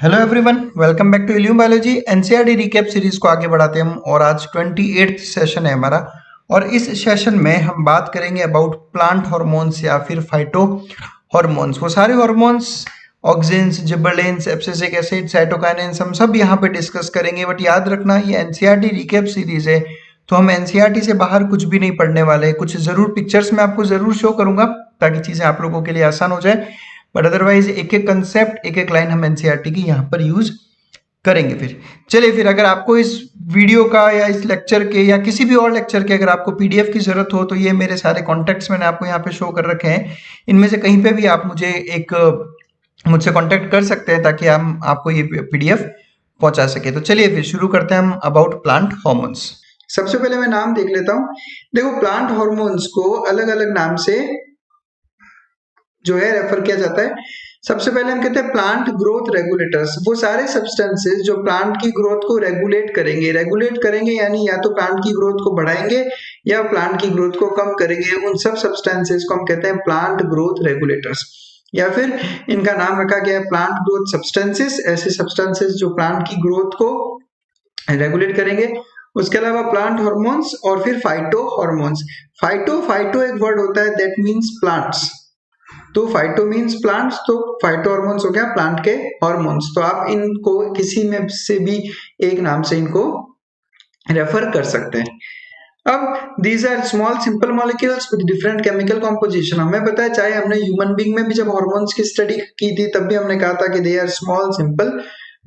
Hello everyone, welcome back to Illume biology. NCERT recap series को आगे बढ़ाते हैं हम और आज 28th सेशन है हमारा। और इस सेशन में हम बात करेंगे अबाउट प्लांट हार्मोन्स या फिर फाइटो हार्मोन्स। वो सारे hormones, auxins, gibberellins, abscisic acid, cytokinins, हम सब यहाँ पे डिस्कस करेंगे। बट याद रखना, ये एनसीईआरटी रिकैप सीरीज है तो हम एनसीईआरटी से बाहर कुछ भी नहीं पढ़ने वाले। कुछ जरूर पिक्चर्स में आपको जरूर शो करूंगा ताकि चीजें आप लोगों के लिए आसान हो जाए, बट अदरवाइज एक एक कंसेप्ट, एक एक लाइन हम एनसीईआरटी की यहाँ पर यूज करेंगे। फिर चलिए, फिर अगर आपको इस वीडियो का या इस लेक्चर के या किसी भी और लेक्चर के अगर आपको पीडीएफ की जरूरत हो तो ये मेरे सारे कॉन्टेक्ट्स मैंने आपको यहाँ पे शो कर रखे हैं। इनमें से कहीं पे भी आप मुझसे कॉन्टेक्ट कर सकते हैं ताकि हम आपको ये पीडीएफ पहुंचा सके। तो चलिए फिर शुरू करते हैं हम अबाउट प्लांट हॉर्मोन्स। सबसे पहले मैं नाम देख लेता हूँ। देखो, प्लांट हॉर्मोन्स को अलग अलग नाम से जो है रेफर किया जाता है। सबसे पहले हम कहते हैं प्लांट ग्रोथ रेगुलेटर्स। वो सारे सब्सटेंसेस जो प्लांट की ग्रोथ को रेगुलेट करेंगे यानी या तो प्लांट की ग्रोथ को बढ़ाएंगे या प्लांट की ग्रोथ को कम करेंगे। उन सब सब्सटेंसेस को हम कहते हैं प्लांट ग्रोथ रेगुलेटर्स, या फिर इनका नाम रखा गया है प्लांट ग्रोथ सब्सटेंसेस। ऐसे सब्सटेंसेस जो प्लांट की ग्रोथ को रेगुलेट करेंगे। उसके अलावा प्लांट हार्मोन्स और फिर फाइटो हार्मोन्स। फाइटो एक वर्ड होता है दैट मीन्स प्लांट्स, तो फाइटो मीन्स प्लांट्स, तो फाइटो हार्मोन्स हो गया प्लांट के हार्मोन्स। तो आप इनको किसी में से भी एक नाम से इनको रेफर कर सकते हैं। अब these are small simple molecules with different chemical composition. हमें पता है, चाहे हमने ह्यूमन बीइंग में भी जब हार्मोन्स की स्टडी की थी तब भी हमने कहा था कि they are small simple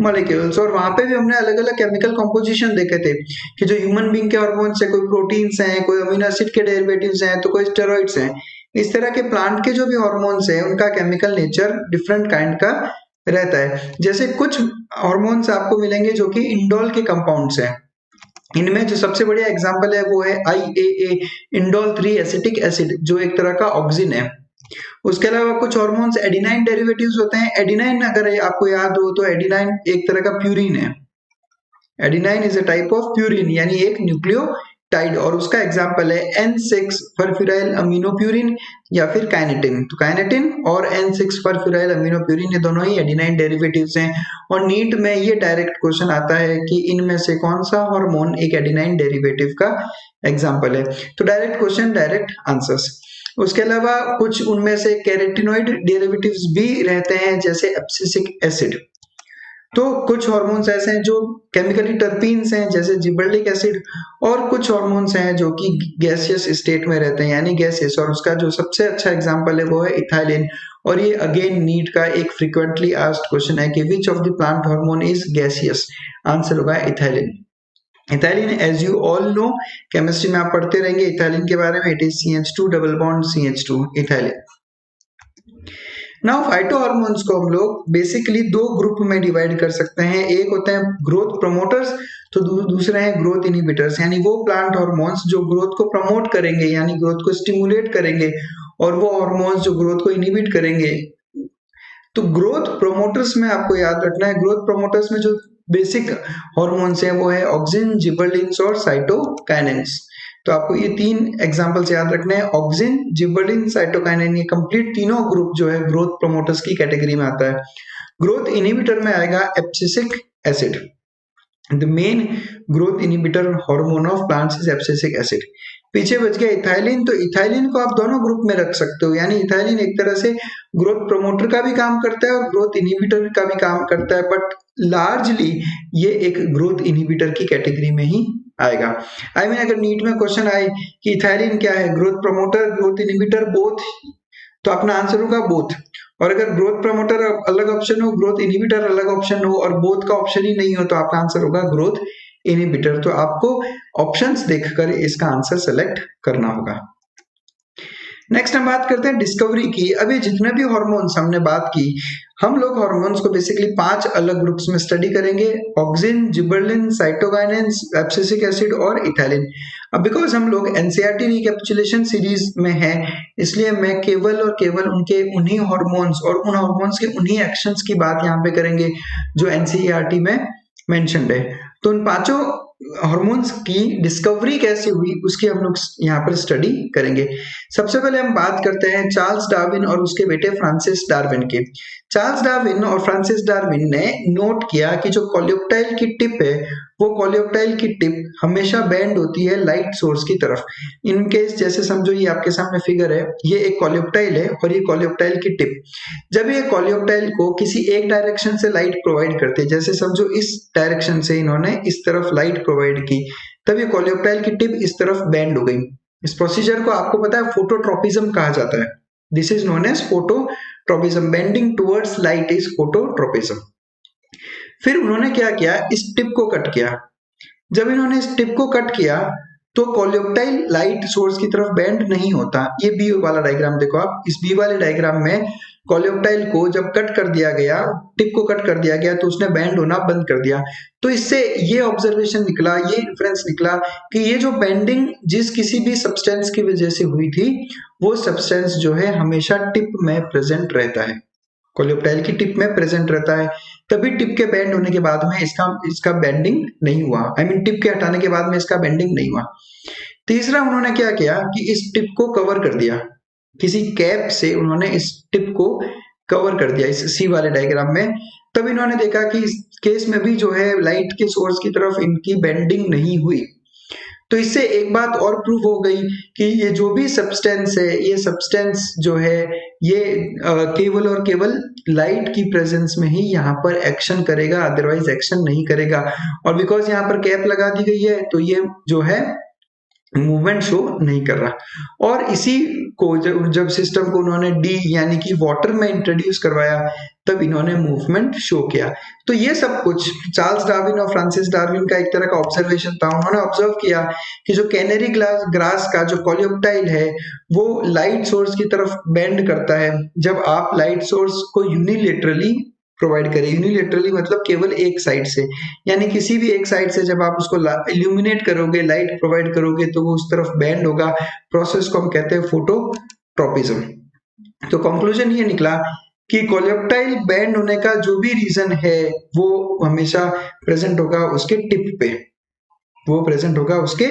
molecules, और वहां पे भी हमने अलग अलग केमिकल कॉम्पोजिशन देखे थे कि जो ह्यूमन बीइंग के हार्मोन्स है, कोई प्रोटीन्स हैं, कोई अमीनो एसिड के डेरिवेटिव्स हैं, तो कोई स्टेरॉइड्स हैं। इस तरह के प्लांट के जो भी हार्मोन्स हैं उनका केमिकल नेचर डिफरेंट काइंड का रहता है। जैसे कुछ हार्मोन्स आपको मिलेंगे जो कि इंडोल के कंपाउंड्स हैं। इनमें जो सबसे बढ़िया एग्जांपल है वो है IAA, इंडोल 3 एसिटिक एसिड, जो एक तरह का ऑक्सिन है। उसके अलावा कुछ हार्मोन्स एडिनाइन डेरिवेटिव्स होते हैं। एडिनाइन अगर आपको याद हो तो एडिनाइन एक तरह का प्यूरिन है। Adenine is a type of purine यानी एक न्यूक्लियोटाइड, और उसका एग्जांपल है N6 फॉस्फोराइल अमीनोप्यूरिन या फिर काइनेटिन। तो काइनेटिन और N6 फॉस्फोराइल अमीनोप्यूरिन ये दोनों ही एडिनाइन डेरिवेटिव्स हैं। और नीट में ये डायरेक्ट क्वेश्चन आता है कि इनमें से कौन सा हार्मोन एक एडिनाइन डेरिवेटिव का एग्जांपल है। तो डायरेक्ट क्वेश्चन, डायरेक्ट आंसर्स। उसके अलावा कुछ उनमें से कैरोटीनॉइड डेरिवेटिव्स भी रहते हैं जैसे एब्सिसिक एसिड। तो कुछ हार्मोन्स ऐसे हैं जो केमिकली टर्पीन्स हैं जैसे जिबरेलिक एसिड, और कुछ हार्मोन्स हैं जो कि गैसियस स्टेट में रहते हैं यानी गैसियस, और उसका जो सबसे अच्छा एग्जांपल है वो है इथाइलिन। और ये अगेन नीट का एक फ्रीक्वेंटली आस्क्ड क्वेश्चन है कि which of the plant hormone is gaseous. Answer होगा ethylene. Ethylene as you all know, chemistry में आप पढ़ते रहेंगे इथाइलिन के बारे में, it is CH2 double bond CH2 ethylene. Now phytohormones को हम लोग बेसिकली दो ग्रुप में डिवाइड कर सकते हैं। एक होते हैं ग्रोथ प्रमोटर्स, तो दूसरे हैं ग्रोथ इनहिबिटर्स, यानी वो प्लांट हार्मोन्स जो ग्रोथ को प्रमोट करेंगे यानी ग्रोथ को स्टिमुलेट करेंगे, और वो हार्मोन्स जो ग्रोथ को इनहिबिट करेंगे। तो ग्रोथ प्रोमोटर्स में आपको याद रखना है, ग्रोथ प्रोमोटर्स में जो बेसिक हार्मोन्स हैं वो है ऑक्सिन, जिबरेलिन्स और साइटोकाइनेन्स। तो आपको ये तीन एग्जांपल्स याद रखने हैं, ऑक्सिन, जिबरेलिन, साइटोकाइनेन। ये कंप्लीट तीनों ग्रुप जो है ग्रोथ प्रोमोटर्स की कैटेगरी में आता है। ग्रोथ इनहिबिटर में आएगा abscisic acid. The main growth inhibitor hormone of plants is abscisic acid. पीछे बच गया इथाइलिन, तो इथाइलिन को आप दोनों ग्रुप में रख सकते हो, यानी इथाइलिन एक तरह से ग्रोथ प्रमोटर का भी काम करता है और ग्रोथ इनहिबिटर का भी काम करता है, बट लार्जली ये एक ग्रोथ इनहिबिटर की कैटेगरी में ही आएगा। आई मीन, अगर नीट में क्वेश्चन आए कि इथाइलिन क्या है, growth promoter, growth inhibitor, both, तो अपना आंसर होगा बोथ। और अगर ग्रोथ प्रमोटर अलग ऑप्शन हो, ग्रोथ इनहिबिटर अलग ऑप्शन हो और बोथ का ऑप्शन ही नहीं हो तो आपका आंसर होगा ग्रोथ इनहिबिटर। तो आपको ऑप्शंस देखकर इसका आंसर सेलेक्ट करना होगा। नेक्स्ट हम बात करते हैं डिस्कवरी की। अभी जितने भी हार्मोन्स हमने बात की, हम लोग हार्मोन्स को बेसिकली 5 अलग ग्रुप्स में स्टडी करेंगे, ऑक्सिन, जिबरेलिन, साइटोकाइनेन्स, एब्सिसिक एसिड और इथाइलिन। अब बिकॉज हम लोग एनसीईआरटी रिकैपिचुलेशन सीरीज में हैं, इसलिए मैं केवल और केवल उनके उन्हीं हार्मोन्स और उन हार्मोन्स के उन्हीं एक्शंस की बात यहाँ पे करेंगे जो एनसीईआरटी में मेंशन्ड है। तो उन पांचों हार्मोन्स की डिस्कवरी कैसे हुई उसकी हम लोग यहाँ पर स्टडी करेंगे। सबसे पहले हम बात करते हैं चार्ल्स डार्विन और उसके बेटे फ्रांसिस डार्विन की। चार्ल्स डार्विन और फ्रांसिस डार्विन ने नोट किया कि जो कोलियोप्टाइल की टिप है वो कोलियोप्टाइल की टिप हमेशा बेंड होती है लाइट सोर्स की तरफ। इन केस जैसे समझो ये आपके सामने फिगर है, ये एक कोलियोप्टाइल है और ये कोलियोप्टाइल की टिप। जब ये कोलियोप्टाइल को किसी एक डायरेक्शन से लाइट प्रोवाइड करते हैं, जैसे समझो इस डायरेक्शन से इन्होंने इस तरफ लाइट प्रोवाइड की, तब ये कोलियोप्टाइल की टिप इस तरफ बेंड हो गई। इस प्रोसीजर को आपको पता है फोटोट्रोपिज्म कहा जाता है। This is known as phototropism. Bending towards light is phototropism. फिर उन्होंने क्या किया, इस टिप को कट किया। जब इन्होंने इस टिप को कट किया तो कोलियोप्टाइल लाइट सोर्स की तरफ बेंड नहीं होता। ये बी वाला डायग्राम देखो आप, इस बी वाले डायग्राम में कोलियोप्टाइल को जब कट कर दिया गया, टिप को कट कर दिया गया, तो उसने बेंड होना बंद कर दिया। तो इससे ये ऑब्जर्वेशन निकला, ये इन्फ्रेंस निकला कि ये जो बेंडिंग जिस किसी भी सब्सटेंस की वजह से हुई थी, वो सब्सटेंस जो है हमेशा टिप में प्रेजेंट रहता है, कोलियोप्टाइल की टिप में प्रेजेंट रहता है। तभी टिप के बेंड होने के बाद में इसका बेंडिंग नहीं हुआ, आई मीन टिप के हटाने के बाद में इसका बेंडिंग नहीं हुआ। तीसरा उन्होंने क्या किया कि इस टिप को कवर कर दिया, किसी कैप से उन्होंने इस टिप को कवर कर दिया, इस सी वाले डायग्राम में। तब इन्होंने देखा कि इस केस में भी जो है लाइट के सोर्स की तरफ इनकी बेंडिंग नहीं हुई। तो इससे एक बात और प्रूव हो गई कि ये जो भी सब्सटेंस है, ये सब्सटेंस जो है ये केवल और केवल लाइट की प्रेजेंस में ही यहाँ पर एक्शन करेगा, अदरवाइज एक्शन नहीं करेगा। और बिकॉज यहाँ पर कैप लगा दी गई है तो ये जो है मूवमेंट शो नहीं कर रहा। और इसी को जब सिस्टम को उन्होंने डी यानी कि वाटर में इंट्रोड्यूस करवाया, तब इन्होंने मूवमेंट शो किया। तो ये सब कुछ चार्ल्स डार्विन और फ्रांसिस डार्विन का एक तरह का ऑब्जर्वेशन था। उन्होंने ऑब्जर्व किया कि जो कैनरी ग्रास का जो कोलियोप्टाइल है वो लाइट सोर्स की तरफ बेंड करता है जब आप लाइट सोर्स को यूनिलेटरली प्रोवाइड करें। यूनिलेटरली मतलब केवल एक साइड से, यानी किसी भी एक साइड से जब आप उसको इल्यूमिनेट करोगे, लाइट प्रोवाइड करोगे, तो वो उस तरफ बेंड होगा। प्रोसेस को हम कहते हैं फोटोट्रोपिज्म। तो कंक्लूजन ये निकला कि कोलियोप्टाइल बेंड होने का जो भी रीजन है वो हमेशा प्रेजेंट होगा उसके टिप पे, वो प्रेजेंट होगा उसके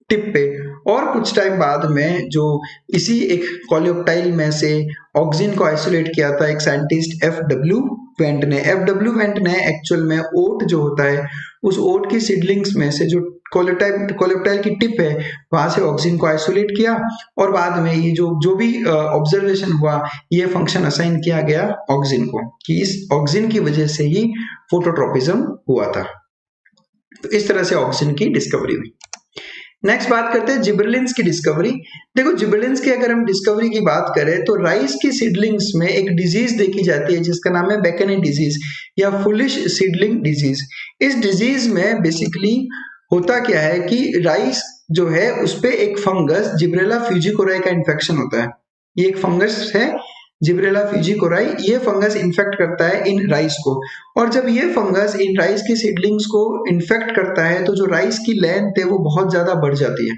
टिप पे। और कुछ टाइम बाद में जो इसी एक कोलियोप्टाइल में से ऑक्सिन को आइसोलेट किया था एक साइंटिस्ट एफ.डब्ल्यू. वेंट ने। एफ.डब्ल्यू. वेंट ने एक्चुअल में ओट जो होता है उस ओट की सीडलिंग्स में से जो कोलियोप्टाइल की टिप है वहां से ऑक्सिन को आइसोलेट किया, और बाद में ये जो भी ऑब्जर्वेशन हुआ ये फंक्शन असाइन किया गया ऑक्सिन को कि इस ऑक्सिन की वजह से ही फोटोट्रोपिज्म हुआ था। तो इस तरह से ऑक्सिन की डिस्कवरी हुई। नेक्स्ट बात करते हैं जिबरेलिन्स की डिस्कवरी। देखो जिबरेलिन्स की अगर हम डिस्कवरी की बात करें तो राइस की सीडलिंग्स में एक डिजीज देखी जाती है जिसका नाम है बेकनी डिजीज या फुलिश सीडलिंग डिजीज। इस डिजीज में बेसिकली होता क्या है कि राइस जो है उस पे एक फंगस जिब्रेला फ्यूजिकोराई का इन्फेक्शन होता है। ये एक फंगस है जिब्रेला फ्यूजिकोराई, ये फंगस इन्फेक्ट करता है इन राइस को। और जब ये फंगस इन राइस की सीडलिंग्स को इन्फेक्ट करता है तो जो राइस की लेंथ है वो बहुत ज्यादा बढ़ जाती है।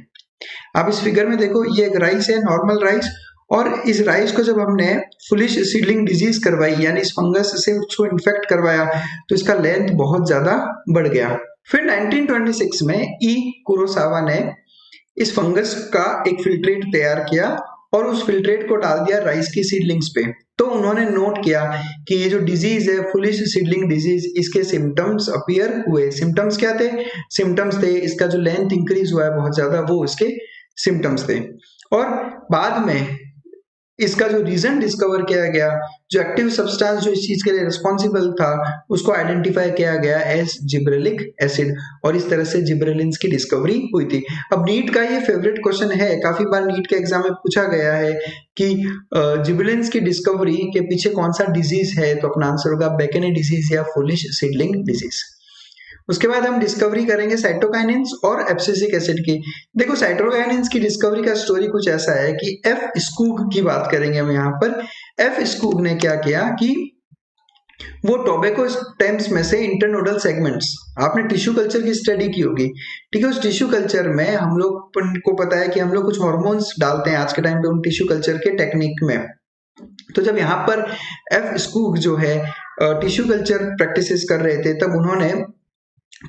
आप इस फिगर में देखो, ये एक राइस है, नॉर्मल राइस, और इस राइस को जब हमने फुलिश सीडलिंग डिजीज करवाई यानी इस फंगस से उसको इन्फेक्ट करवाया तो इसका लेंथ बहुत ज्यादा बढ़ गया। फिर 1926 में ई कुरोसावा ने इस फंगस का एक फिल्ट्रेट तैयार किया और उस फिल्ट्रेट को डाल दिया राइस की सीडलिंग्स पे। तो उन्होंने नोट किया कि ये जो डिजीज है फुलिश सीडलिंग डिजीज, इसके सिम्टम्स अपीयर हुए। सिम्टम्स क्या थे? सिम्टम्स थे इसका जो लेंथ इंक्रीज हुआ है बहुत ज्यादा, वो उसके सिम्टम्स थे। और बाद में इसका जो रीजन डिस्कवर किया गया, जो एक्टिव सब्सटेंस जो इस चीज के लिए रिस्पॉन्सिबल था उसको आइडेंटिफाई किया गया एज जिब्रेलिक एसिड, और इस तरह से जिब्रेलिन्स की डिस्कवरी हुई थी। अब नीट का ये फेवरेट क्वेश्चन है, काफी बार नीट के एग्जाम में पूछा गया है कि जिब्रेलिन्स की डिस्कवरी के पीछे कौन सा डिजीज है, तो अपना आंसर होगा बेकेनी डिजीज या फुलिश सीडलिंग डिजीज। उसके बाद हम डिस्कवरी करेंगे साइटोकाइनिन्स और एब्सिसिक एसिड की। देखो साइटोकाइनिन्स की डिस्कवरी का स्टोरी कुछ ऐसा है कि एफ स्कूग की बात करेंगे हम यहाँ पर। एफ स्कूग ने क्या किया कि वो टोबैको स्टेम्स में से इंटरनोडल सेगमेंट्स, आपने टिश्यू कल्चर की स्टडी की होगी, ठीक है, उस टिश्यू कल्चर में हम लोग को पता है कि हम लोग कुछ हार्मोन्स डालते हैं आज के टाइम पे उन टिश्यू कल्चर के टेक्निक में। तो जब यहाँ पर एफ स्कूग जो है टिश्यू कल्चर प्रैक्टिसेस कर रहे थे तब उन्होंने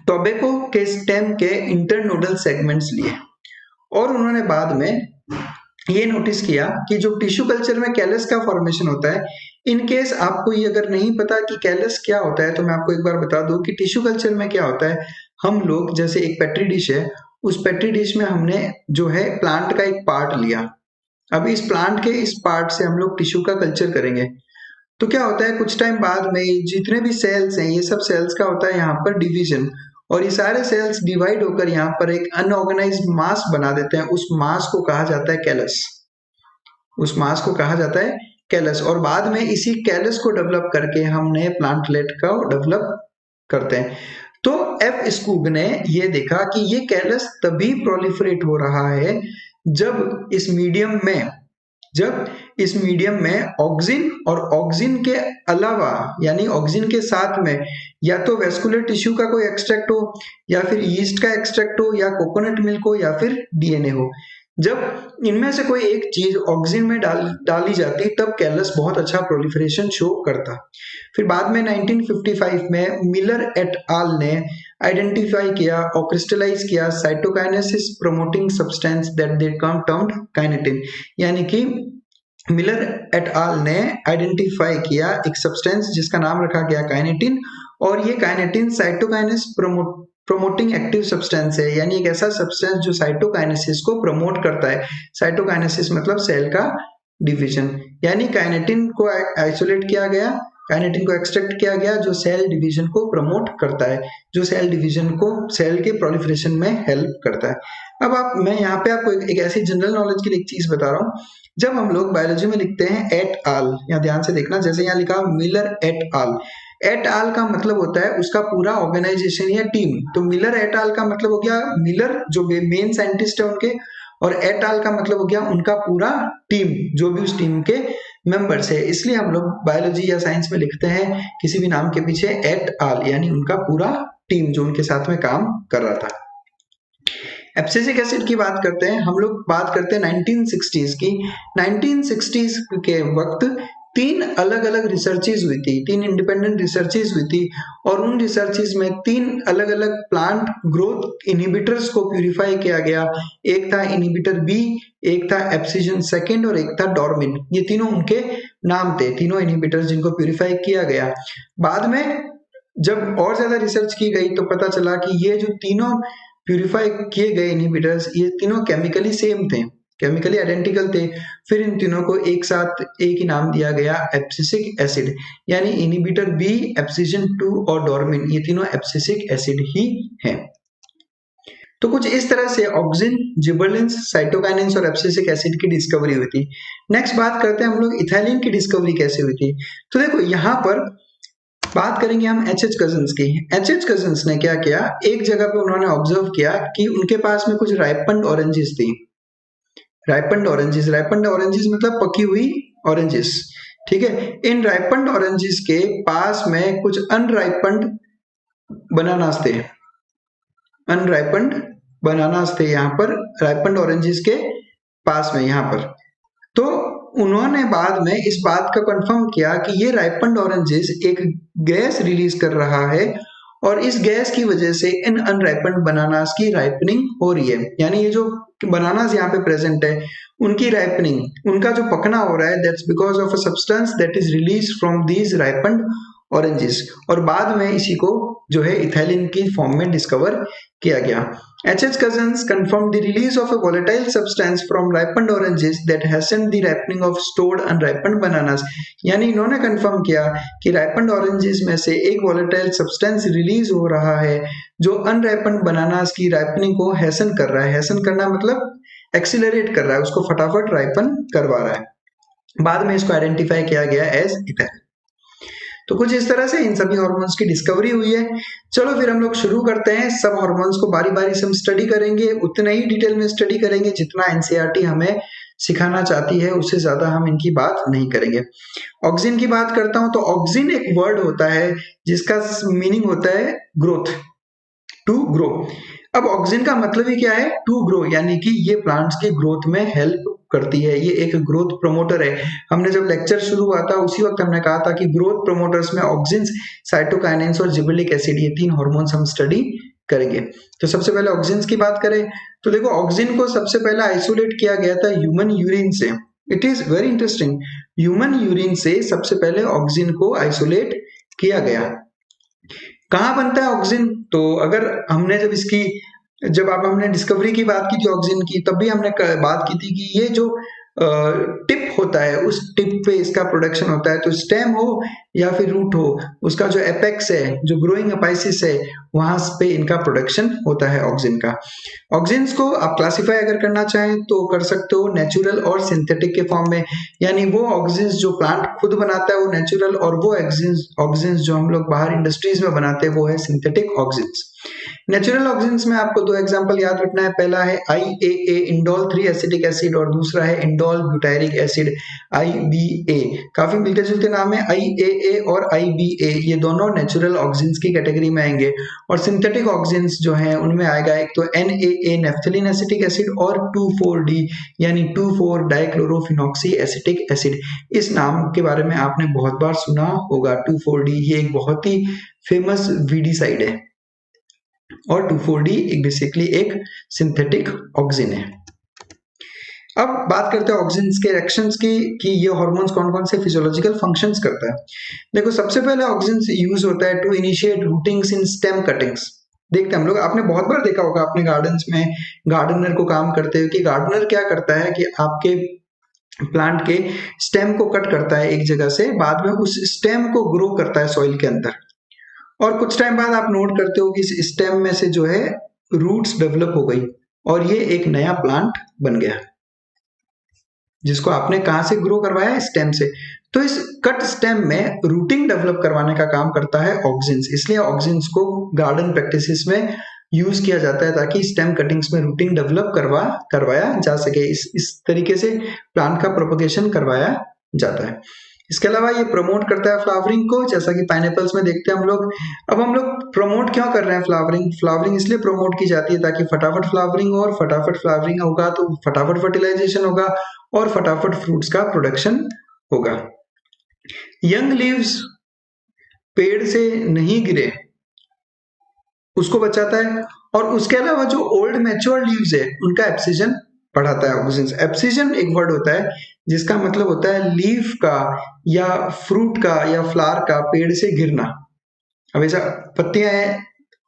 टोबैको के स्टेम के इंटरनोडल सेगमेंट्स लिए और उन्होंने बाद में ये नोटिस किया कि जो टिश्यू कल्चर में कैलस का फॉर्मेशन होता है, इन केस आपको ये अगर नहीं पता कि कैलस क्या होता है तो मैं आपको एक बार बता दूं कि टिश्यू कल्चर में क्या होता है। हम लोग जैसे एक पेट्री डिश है, उस पेट्री डिश में हमने जो है प्लांट का एक पार्ट लिया। अब इस प्लांट के इस पार्ट से हम लोग टिश्यू का कल्चर करेंगे। तो क्या होता है, कुछ टाइम बाद में जितने भी सेल्स हैं, ये सब सेल्स का होता है यहाँ पर डिवीजन, और ये सारे सेल्स डिवाइड होकर यहाँ पर एक अनऑर्गेनाइज्ड मास बना देते हैं। उस मास को कहा जाता है कैलस। उस मास को कहा जाता है कैलस, और बाद में इसी कैलस को डेवलप करके हम नए प्लांटलेट का डेवलप करते हैं। तो एफ स्कूग ने ये देखा कि ये कैलस तभी प्रोलिफरेट हो रहा है जब इस मीडियम में ऑक्सिन और ऑक्सिन के अलावा यानी ऑक्सिन के साथ में या तो वेस्कुलर टिश्यू का कोई एक्सट्रैक्ट हो, या फिर यीस्ट का एक्सट्रैक्ट हो, या कोकोनट मिल्क हो, या फिर डीएनए हो। जब इनमें से कोई एक चीज ऑक्सिन में डाली जाती तब कैलस बहुत अच्छा प्रोलिफरेशन शो करता। फिर बाद में 1955 में मिलर एट आल ने आइडेंटिफाई किया और क्रिस्टलाइज किया cytokinesis promoting substance that they termed kinetin. यानी कि मिलर एट आल ने आइडेंटिफाई किया एक सब्सटेंस जिसका नाम रखा गया काइनेटिन, और ये काइनेटिन साइटोकाइनेस प्रोमोटिंग एक्टिव सब्सटेंस है, यानी एक ऐसा सब्सटेंस जो साइटोकाइनेसिस को प्रमोट करता है। साइटोकाइनेसिस मतलब सेल का डिवीजन, यानी काइनेटिन को आइसोलेट किया गया, काइनेटिन को एक्सट्रैक्ट किया गया जो सेल डिवीजन को प्रमोट करता है, जो सेल डिवीजन को सेल के प्रोलिफरेशन में हेल्प करता है। अब मैं यहाँ पे आपको एक ऐसी जनरल नॉलेज की एक चीज बता रहा हूँ। जब हम लोग बायोलॉजी में लिखते हैं एट आल, यहाँ ध्यान से देखना, जैसे यहाँ लिखा मिलर एट आल, एट आल का मतलब होता है उसका पूरा ऑर्गेनाइजेशन या टीम। तो मिलर एट आल का मतलब हो गया मिलर जो मेन साइंटिस्ट है उनके, और एट आल का मतलब हो गया उनका पूरा टीम जो भी उस टीम के मेंबर्स है। इसलिए हम लोग बायोलॉजी या साइंस में लिखते हैं किसी भी नाम के पीछे एट आल, यानी उनका पूरा टीम जो उनके साथ में काम कर रहा था। एब्सिसिक एसिड की बात करते हैं, हम लोग बात करते हैं 1960s की। 1960s के वक्त 3 अलग अलग रिसर्चेज हुई थी, 3 इंडिपेंडेंट रिसर्चेज हुई थी, और उन रिसर्चेज में 3 अलग अलग प्लांट ग्रोथ इनहिबिटर्स को प्यूरिफाई किया गया। एक था इनहिबिटर बी, एक था एब्सिजन सेकेंड, और एक था डॉर्मिन। ये तीनों उनके नाम थे, तीनों इनहिबिटर्स जिनको प्यूरिफाई किया गया। बाद में जब और ज्यादा रिसर्च की गई तो पता चला कि ये जो तीनों प्यूरिफाई किए गए इनहिबिटर्स ये तीनों केमिकली सेम थे, केमिकली आइडेंटिकल थे। फिर इन तीनों को एक साथ एक ही नाम दिया गया एब्सिसिक एसिड, यानी इनहिबिटर बी, एब्सिजन 2 और डॉर्मिन, ये तीनों एब्सिसिक एसिड ही हैं। तो कुछ इस तरह से ऑक्सिन, जिबरलिंस, साइटोकाइनेंस और एब्सिसिक एसिड की डिस्कवरी हुई थी। नेक्स्ट बात करते हैं हम लोग इथाइलिन की डिस्कवरी कैसे हुई थी। तो देखो यहाँ पर बात करेंगे हम एच कजिन्स की। एच कजिन्स ने क्या किया, एक जगह पे उन्होंने ऑब्जर्व किया कि उनके पास में कुछ राइपन्ड ऑरेंजेस थी। राइपन्ड ऑरेंजेस मतलब पकी हुई ऑरेंजेस, ठीक है। इन राइपन्ड ऑरेंजेस के पास में कुछ अनराइपन्ड बनानास थे, अनराइपन्ड बनानास थे यहाँ पर राइपन्ड ऑरेंजेस के पास में यहाँ पर। तो उन्होंने बाद में इस बात का कंफर्म किया कि ये राइपन्ड ऑरेंजेस एक गैस रिलीज कर रहा है, और इस गैस की वजह से इन अनराइपन्ड बनानास की राइपनिंग हो रही है। यानी ये जो बनानास यहाँ पे प्रेजेंट है उनकी राइपनिंग, उनका जो पकना हो रहा है, that's because of a substance that is release from these ripened oranges. और बाद में इसी को जो है इथाइलिन की फॉर्म में डिस्कवर किया गया। H.H. Cousins confirmed the release of a volatile substance from ripened oranges that hastened the ripening of stored unripened bananas। यानी इन्होंने कंफर्म किया कि राइपेंड ऑरेंजेस में से एक वोलेटाइल सब्सटेंस रिलीज हो रहा है जो अनराइपेंड बनानास की राइपनिंग को हैसन कर रहा है। हैसन करना मतलब एक्सिलरेट कर रहा है, उसको फटाफट राइपन करवा रहा है। बाद में इसको आइडेंटिफाई किया गया एज इथाइल। तो कुछ इस तरह से इन सभी हार्मोन्स की डिस्कवरी हुई है। चलो फिर हम लोग शुरू करते हैं। सब हार्मोन्स को बारी बारी से हम स्टडी करेंगे, उतना ही डिटेल में स्टडी करेंगे जितना एनसीईआरटी हमें सिखाना चाहती है, उससे ज्यादा हम इनकी बात नहीं करेंगे। ऑक्सिन की बात करता हूं तो ऑक्सिन एक वर्ड होता है जिसका मीनिंग होता है ग्रोथ, टू ग्रो। अब ऑक्सिन का मतलब ही क्या है, टू ग्रो, यानी कि ये प्लांट्स की ग्रोथ में हेल्प करती है, ये एक ग्रोथ प्रमोटर है। हमने जब लेक्चर शुरू हुआ था उसी वक्त हमने कहा था कि ग्रोथ प्रमोटर्स में ऑक्सिन्स, साइटोकाइनेंस और जिबरेलिक एसिड, ये 3 हार्मोन्स हम स्टडी करेंगे। तो सबसे पहले ऑक्सिन्स की बात करें तो देखो, ऑक्सिन को सबसे पहले आइसोलेट किया गया था ह्यूमन यूरिन से। It is very interesting, human urine से सबसे पहले ऑक्सिन को आइसोलेट किया गया। कहाँ बनता है ऑक्सिन? तो अगर हमने जब हमने डिस्कवरी की बात की थी ऑक्सिन की, तब भी हमने बात की थी कि ये जो टिप होता है, उस टिप पे इसका प्रोडक्शन होता है। तो स्टेम हो या फिर रूट हो, उसका जो एपेक्स है, जो ग्रोइंग अपाइसिस है, वहां पे इनका प्रोडक्शन होता है ऑक्सिन का। ऑक्सिन्स को आप क्लासिफाई अगर करना चाहें तो कर सकते हो नेचुरल और सिंथेटिक के फॉर्म में, यानी वो ऑक्सिन्स जो प्लांट खुद बनाता है वो नेचुरल, और वो ऑक्सिन्स जो हम लोग बाहर इंडस्ट्रीज में बनाते हैं वो है सिंथेटिक ऑक्सिन्स। नेचुरल ऑक्सिन्स में आपको 2 एग्जांपल याद रखना है। पहला है IAA, इंडोल 3 एसिटिक एसिड, और दूसरा है इंडोल ब्यूटायरिक एसिड, IBA। काफी मिलते जुलते नाम है, IAA और IBA, ये दोनों नेचुरल ऑक्सिन्स की कैटेगरी में आएंगे। और सिंथेटिक ऑक्सिन्स जो हैं उनमें आएगा एक तो NAA, नेफ्थलीन एसिटिक एसिड, और 2,4-D यानी 2,4-डाइक्लोरोफिनॉक्सी एसिटिक एसिड। इस नाम के बारे में आपने बहुत बार सुना होगा, 2,4-D, ये एक बहुत ही फेमस वीडीसाइड है, और 2,4-D बेसिकली एक सिंथेटिक ऑक्सिन है। अब बात करते हैं ऑक्सिन्स के रिएक्शंस की, कि ये हार्मोन्स कौन कौन से फिजियोलॉजिकल फंक्शंस करता है। देखो, सबसे पहले ऑक्सिन्स यूज होता है to initiate rootings in stem cuttings. देखते हैं हम लोग, आपने बहुत बार देखा होगा अपने गार्डन्स में गार्डनर को काम करते हुए, कि गार्डनर क्या करता है कि आपके प्लांट के स्टेम को कट करता है एक जगह से, बाद में उस स्टेम को ग्रो करता है सॉइल के अंदर, और कुछ टाइम बाद आप नोट करते हो कि इस स्टेम में से जो है रूट्स डेवलप हो गई, और ये एक नया प्लांट बन गया, जिसको आपने कहां से ग्रो करवाया? स्टेम से। तो इस कट स्टेम में रूटिंग डेवलप करवाने का काम करता है ऑक्सिन्स, इसलिए ऑक्सिन्स को गार्डन प्रैक्टिसेस में यूज किया जाता है ताकि स्टेम कटिंग्स में रूटिंग डेवलप करवाया जा सके। इस तरीके से प्लांट का प्रोपगेशन करवाया जाता है। इसके अलावा ये प्रमोट करता है फ्लावरिंग को, जैसा कि पाइनएप्पल्स में देखते हैं हम लोग। अब हम लोग प्रमोट क्यों कर रहे हैं फ्लावरिंग इसलिए प्रमोट की जाती है ताकि फटाफट फ्लावरिंग हो, और फटाफट फ्लावरिंग होगा तो फटाफट फर्टिलाइजेशन होगा, और फटाफट फ्रूट्स का प्रोडक्शन होगा। यंग लीव्स पेड़ से नहीं गिरे उसको बचाता है, और उसके अलावा जो ओल्ड मैच्योर लीव्स है उनका एब्सिजन बढ़ाता है ऑक्सिन्स। एब्सिजन एक वर्ड होता है जिसका मतलब होता है लीफ का या फ्रूट का या फ्लावर का पेड़ से गिरना। अब ऐसा पत्तियां हैं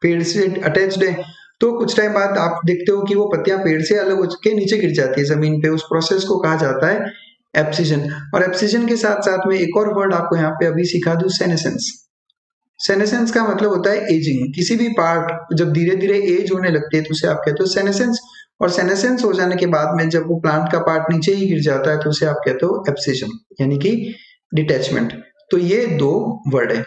पेड़ से अटैच्ड है, तो कुछ टाइम बाद आप देखते हो कि वो पत्तियां पेड़ से अलग होकर नीचे गिर जाती है जमीन पे। उस प्रोसेस को कहा जाता है एब्सिजन। और एब्सिजन के साथ साथ में एक और वर्ड आपको यहाँ पे अभी सिखा दूं, सेनेसेंस। सेनेसेंस का मतलब होता है एजिंग। किसी भी पार्ट जब धीरे धीरे एज होने लगती है तो उसे आप कहते हो सेनेसेंस, और सेनेसेंस हो जाने के बाद में जब वो प्लांट का पार्ट नीचे ही गिर जाता है तो उसे आप कहते हो एब्सिजन, यानी कि डिटैचमेंट। तो ये 2 वर्ड है।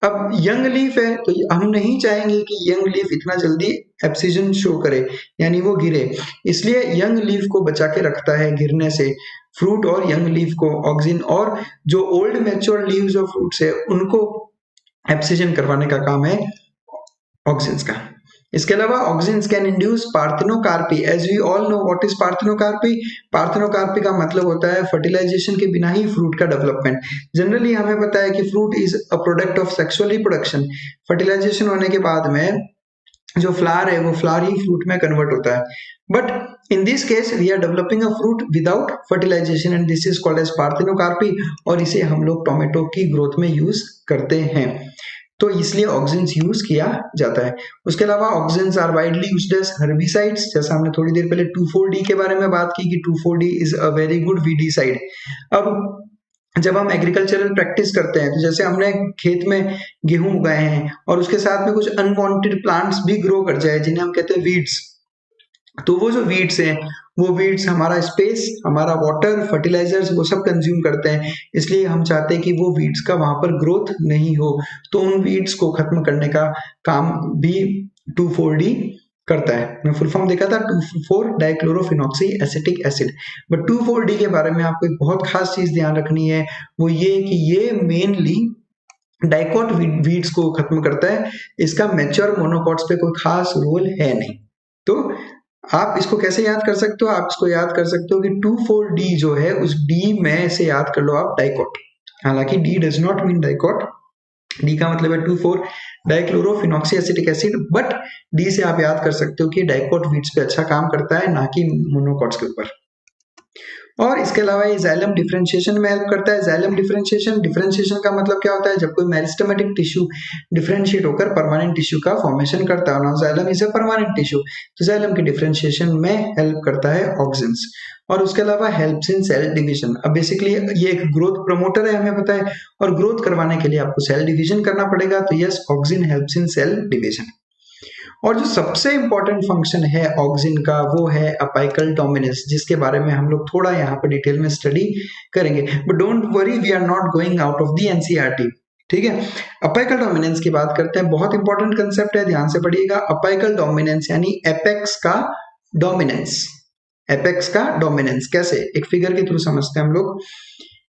अब यंग लीफ है तो हम नहीं चाहेंगे कि यंग लीफ इतना जल्दी एब्सिजन शो करे, यानी वो गिरे, इसलिए यंग लीफ को बचा के रखता है गिरने से फ्रूट और यंग लीफ को ऑक्सिन, और जो ओल्ड मैच्योर लीव्स और फ्रूट्स है उनको एब्सिजन करवाने का काम है ऑक्सिन्स का। इसके अलावा auxins can induce parthenocarpy. As we all know what is parthenocarpy. Parthenocarpy का मतलब होता है फर्टिलाइजेशन के बिना ही फ्रूट का डेवलपमेंट। जनरली हमें पता है कि fruit is a product of sexual reproduction. Fertilization होने के बाद में जो फ्लावर है वो फ्लावर ही फ्रूट में कन्वर्ट होता है, but in this case we are developing a fruit without fertilization and this is called as parthenocarpy, और इसे हम लोग टोमेटो की ग्रोथ में यूज करते हैं, तो इसलिए ऑक्सिन्स यूज किया जाता है। उसके अलावा auxins are widely used as herbicides, जैसा हमने थोड़ी देर पहले 2,4-D के बारे में बात की कि 2,4-D is a very good weedicide. अब जब हम एग्रीकल्चरल प्रैक्टिस करते हैं तो जैसे हमने खेत में गेहूं उगाए हैं और उसके साथ में कुछ अनवांटेड प्लांट्स भी ग्रो कर जाए जिन्हें हम कहते हैं वीड्स, तो वो जो वीड्स हैं वो वीड्स हमारा स्पेस, हमारा वाटर, फर्टिलाइजर्स वो सब कंज्यूम करते हैं, इसलिए हम चाहते हैं कि वो वीड्स का वहां पर ग्रोथ नहीं हो, तो उन वीड्स को खत्म करने का काम भी 2,4-D करता है। मैं फुल फॉर्म देखा था 2,4-डाइक्लोरोफिनॉक्सी एसिटिक एसिड। बट 2,4-D के बारे में आपको एक बहुत खास चीज ध्यान रखनी है, वो ये कि ये मेनली डाइकोट वीड्स को खत्म करता है, इसका मैच्योर मोनोकॉट्स पे कोई खास रोल है नहीं। तो आप इसको कैसे याद कर सकते हो? आप इसको याद कर सकते हो कि 2,4-D जो है उस D में से याद कर लो आप डाइकोट। हालांकि D does not mean dicot, D का मतलब है 2,4 dichlorophenoxy acetic acid, but D से आप याद कर सकते हो कि डाइकोट वीट्स पे अच्छा काम करता है, ना कि मोनोकोट्स के ऊपर। और इसके अलावा ये जाइलम डिफरेंशिएशन में हेल्प करता है। जाइलम डिफरेंशिएशन का मतलब क्या होता है? जब कोई मेरिस्टेमेटिक टिश्यू डिफरेंशिएट होकर परमानेंट टिश्यू का फॉर्मेशन करता है ना, xylem is a permanent tissue, तो जाइलम के डिफरेंशिएशन में हेल्प करता है ऑक्सिन्स। और उसके अलावा हेल्प्स इन सेल डिवीजन। अब बेसिकली ये एक ग्रोथ प्रमोटर है, हमें पता है, और ग्रोथ करवाने के लिए आपको सेल डिवीजन करना पड़ेगा, तो yes, auxin helps in cell division. और जो सबसे इंपॉर्टेंट फंक्शन है ऑक्सिन का वो है अपाइकल डोमिनेंस, जिसके बारे में हम लोग थोड़ा यहाँ पर डिटेल में स्टडी करेंगे, but don't worry, we are not going out of the NCERT. ठीक है, अपाइकल डोमिनेंस की बात करते हैं। बहुत इंपॉर्टेंट कंसेप्ट है, ध्यान से पढ़िएगा। अपाइकल डोमिनेंस यानी एपेक्स का डोमिनेंस। एपेक्स का डोमिनेंस कैसे, एक फिगर के थ्रू समझते हैं हम लोग।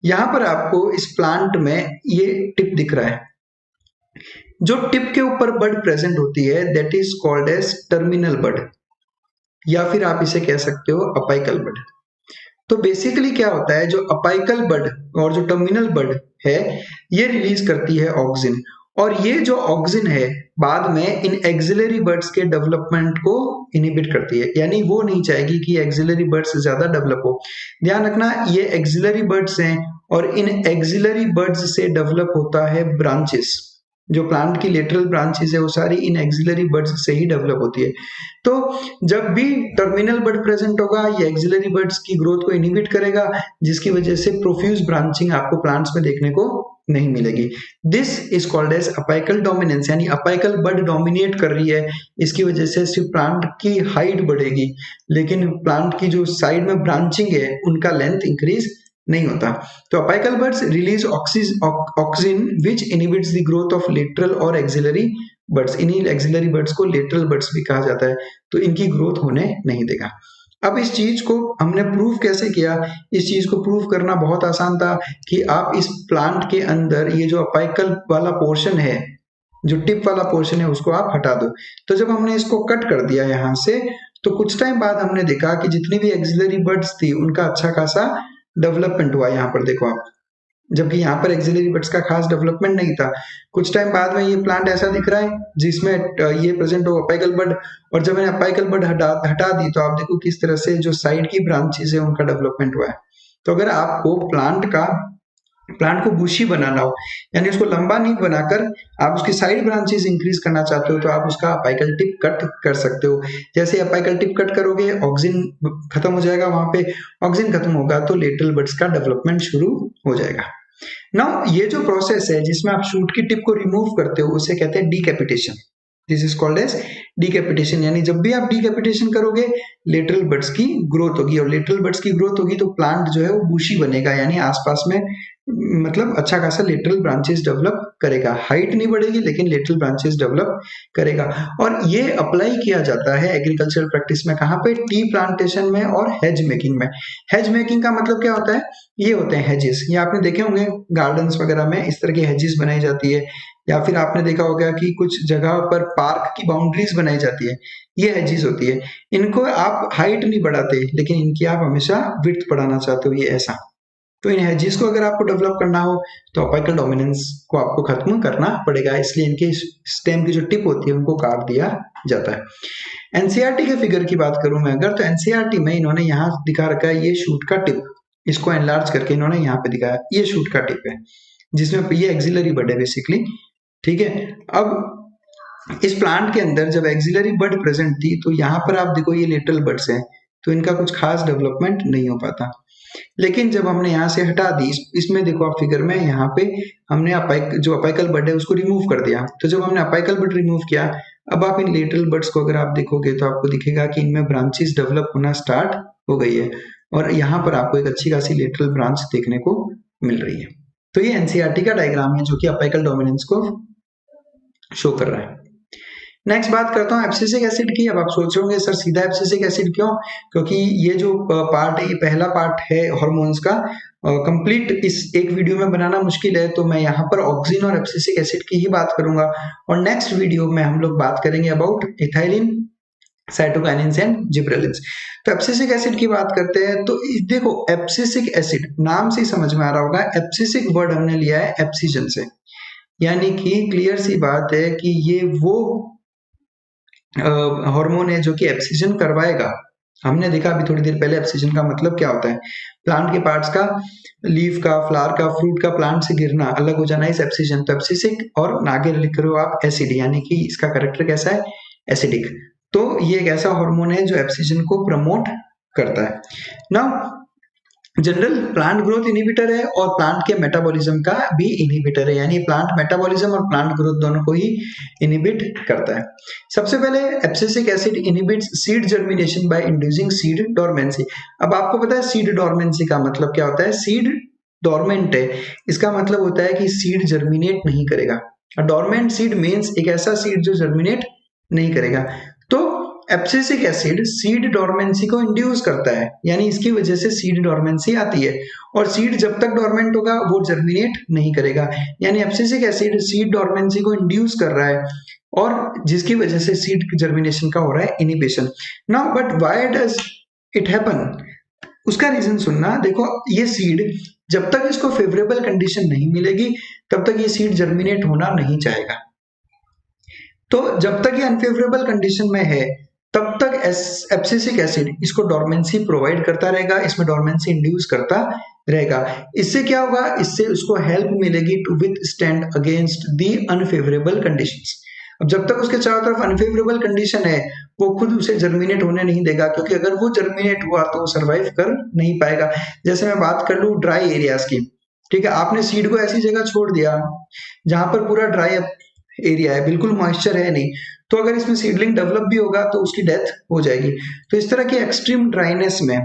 यहां पर आपको इस प्लांट में ये टिप दिख रहा है, जो टिप के ऊपर बड प्रेजेंट होती है that is called as terminal bud, या फिर आप इसे कह सकते हो अपाइकल बड। तो बेसिकली क्या होता है, जो अपाइकल बड और जो टर्मिनल बड है ये रिलीज करती है ऑक्सिन, और ये जो ऑक्सिन है बाद में इन एक्सिलरी बर्ड्स के डेवलपमेंट को इनहिबिट करती है, यानी वो नहीं चाहेगी कि एक्सिलरी बर्ड्स ज्यादा डेवलप हो। ध्यान रखना, ये एक्सिलरी बर्ड्स हैं और इन एक्सिलरी बर्ड्स से डेवलप होता है ब्रांचेस। जो प्लांट की लेटरल ब्रांचेस है वो सारी इन एक्सिलरी बर्ड्स से ही डेवलप होती है। तो जब भी टर्मिनल बड प्रेजेंट होगा ये एक्सिलरी बर्ड्स की ग्रोथ को इनहिबिट करेगा, जिसकी वजह से प्रोफ्यूज ब्रांचिंग आपको प्लांट्स में देखने को नहीं मिलेगी। This is called as apical dominance, यानी अपाइकल बड डोमिनेट कर रही है, इसकी वजह से सिर्फ प्लांट की हाइट बढ़ेगी, लेकिन प्लांट की जो साइड में ब्रांचिंग है उनका लेंथ इंक्रीज नहीं होता। तो apical birds release auxin which inhibits the growth of lateral और एक्सिलरी बर्ड्स। इन्हीं एक्सिलरी बर्ड्स को लेटरल बर्ड्स भी कहा जाता है, तो इनकी ग्रोथ होने नहीं देगा। अब इस चीज को हमने प्रूव कैसे किया? इस चीज को प्रूव करना बहुत आसान था कि आप इस प्लांट के अंदर ये जो अपाइकल वाला पोर्शन है, जो टिप वाला पोर्शन है, उसको आप हटा दो। तो जब हमने इसको कट कर दिया यहाँ से, तो कुछ टाइम बाद हमने देखा कि जितनी भी एक्सिलरी बर्ड्स थी उनका अच्छा खासा डेवलपमेंट हुआ। यहाँ पर देखो आप, जबकि यहाँ पर एक्सिलरी बर्ड्स का खास डेवलपमेंट नहीं था। कुछ टाइम बाद में ये प्लांट ऐसा दिख रहा है जिसमें ये प्रेजेंट हो अपाइकल बड, और जब मैंने अपाइकल बड हटा दी तो आप देखो किस तरह से जो साइड की ब्रांचेस है उनका डेवलपमेंट हुआ है। तो अगर आपको प्लांट को बुशी बनाना हो, यानी उसको लंबा नहीं बनाकर आप उसकी साइड ब्रांचेस इंक्रीज करना चाहते हो, तो आप उसका अपाइकल टिप कट कर सकते हो। जैसे अपाइकल टिप कट करोगे ऑक्सिन खत्म हो जाएगा, वहां पे ऑक्सिन खत्म होगा तो लेटरल बड्स का डेवलपमेंट शुरू हो जाएगा। नाउ ये जो प्रोसेस है जिसमें आप शूट की टिप को रिमूव करते हो उसे कहते हैं डीकैपिटेशन। दिस इज कॉल्ड एज डीकैपिटेशन, यानी जब भी आप डीकैपिटेशन करोगे लेटरल बड्स की ग्रोथ होगी, और लेटरल बड्स की ग्रोथ होगी तो प्लांट जो है वो बूशी बनेगा, यानी आसपास में मतलब अच्छा खासा लेटरल ब्रांचेस डेवलप करेगा। हाइट नहीं बढ़ेगी लेकिन लेटरल ब्रांचेस डेवलप करेगा। और ये अप्लाई किया जाता है एग्रीकल्चरल प्रैक्टिस में, कहाँ पे? टी प्लांटेशन में और हेज मेकिंग में। हेज मेकिंग का मतलब क्या होता है? ये होते हैं हेजेस, ये आपने देखे होंगे गार्डन्स वगैरह में इस तरह की हेजेस बनाई जाती है, या फिर आपने देखा होगा कि कुछ जगह पर पार्क की बाउंड्रीज बनाई जाती है, ये हेजेस होती है। इनको आप हाइट नहीं बढ़ाते लेकिन इनकी आप हमेशा विड्थ बढ़ाना चाहते हो, ये ऐसा। तो इन हेजेस को अगर आपको डेवलप करना हो तो अपाइकल डोमिनेंस को आपको खत्म करना पड़ेगा, इसलिए इनके स्टेम की जो टिप होती है उनको काट दिया जाता है। एनसीईआरटी के फिगर की बात करूं मैं अगर, तो एनसीईआरटी में इन्होंने यहाँ दिखा रखा है ये शूट का टिप, इसको एनलार्ज करके इन्होंने यहाँ पे दिखाया, ये शूट का टिप है जिसमें ये एक्सिलरी बड है बेसिकली। ठीक है, अब इस प्लांट के अंदर जब एक्सिलरी बड प्रेजेंट थी तो यहाँ पर आप देखो ये लेटरल बड्स हैं, तो इनका कुछ खास डेवलपमेंट नहीं हो पाता। लेकिन जब हमने यहाँ से हटा दी, इसमें देखो आप फिगर में, यहाँ पे हमने जो अपाइकल बड है उसको रिमूव कर दिया। तो जब हमने अपाइकल बड रिमूव किया, अब आप इन लेटरल बड्स को अगर आप देखोगे तो आपको दिखेगा कि इनमें ब्रांचेस डेवलप होना स्टार्ट हो गई है, और यहाँ पर आपको एक अच्छी खासी लेटरल ब्रांच देखने को मिल रही है। तो ये एनसीईआरटी का डायग्राम है जो कि अपाइकल डोमिनेंस को शो कर रहा है। नेक्स्ट बात करता हूँ एब्सिसिक एसिड की। अब आप सोच रहे होंगे सर सीधा एब्सिसिक एसिड क्यों? क्योंकि ये जो पार्ट है ये पहला पार्ट है हार्मोन्स का, कंप्लीट इस एक वीडियो में बनाना मुश्किल है, तो मैं यहाँ पर ऑक्सिन और एब्सिसिक एसिड की ही बात करूंगा, और नेक्स्ट वीडियो में हम लोग बात करेंगे about ethylene, cytokinins and gibberellins. तो एब्सिसिक एसिड की बात करते हैं तो देखो एब्सिसिक एसिड नाम से ही समझ में आ रहा होगा, एब्सिसिक वर्ड हमने लिया है एब्सिजन से, यानी कि क्लियर सी बात है कि ये वो हार्मोन है जो कि एब्सिजन करवाएगा। हमने देखा अभी थोड़ी देर पहले एब्सिजन का मतलब क्या होता है, प्लांट के पार्ट्स का, लीफ का, फ्लावर का, फ्रूट का प्लांट से गिरना, अलग हो जाना, इस एब्सिजन। तो एब्सिसिक और आगे लिख रहे हो आप एसिड, यानी कि इसका कैरेक्टर कैसा है, एसिडिक। तो ये एक ऐसा हार्मोन है जो एब्सिजन को प्रमोट करता है। Now general plant growth inhibitor है और प्लांट के मेटाबॉलिज्म का भी इनहिबिटर है, यानी प्लांट मेटाबॉलिज्म और प्लांट ग्रोथ दोनों को ही इनहिबिट करता है। सबसे पहले abscisic acid inhibits seed germination by inducing seed dormancy. अब आपको पता है सीड डोरमेंसी का मतलब क्या होता है, सीड डोरमेंट है, इसका मतलब होता है कि सीड जर्मिनेट नहीं करेगा। डोरमेंट सीड मीन्स एक ऐसा सीड जो जर्मिनेट नहीं करेगा। तो एब्सिसिक एसिड सीड डोरमेंसी को इंड्यूस करता है, यानी इसकी वजह से सीड डोरमेंसी आती है, और सीड जब तक डोरमेंट होगा वो जर्मिनेट नहीं करेगा, यानी एब्सिसिक एसिड सीड डोरमेंसी को इंड्यूस कर रहा है, और जिसकी वजह से सीड जर्मिनेशन का हो रहा है inhibition. Now but why does it happen, उसका रीजन सुनना। देखो ये सीड जब तक इसको फेवरेबल कंडीशन नहीं मिलेगी तब तक ये सीड जर्मिनेट होना नहीं चाहेगा। तो जब तक ये अनफेवरेबल कंडीशन में है तब तक एब्सिसिक एसिड इसको डोरमेंसी प्रोवाइड करता रहेगा, इसमें डोरमेंसी इंड्यूस करता रहेगा। इससे क्या होगा, इससे उसको हेल्प मिलेगी to withstand against the unfavourable conditions. अब जब तक उसके चारों तरफ अनफेवरेबल कंडीशन है वो खुद उसे जर्मिनेट होने नहीं देगा, क्योंकि अगर वो जर्मिनेट हुआ तो वो सर्वाइव कर नहीं पाएगा। जैसे मैं बात कर लूं ड्राई एरियाज की, ठीक है, आपने सीड को ऐसी जगह छोड़ दिया जहां पर पूरा ड्राई एरिया है, बिल्कुल मॉइस्चर है नहीं, तो अगर इसमें सीडलिंग डेवलप भी होगा तो उसकी डेथ हो जाएगी। तो इस तरह की एक्सट्रीम ड्राइनेस में,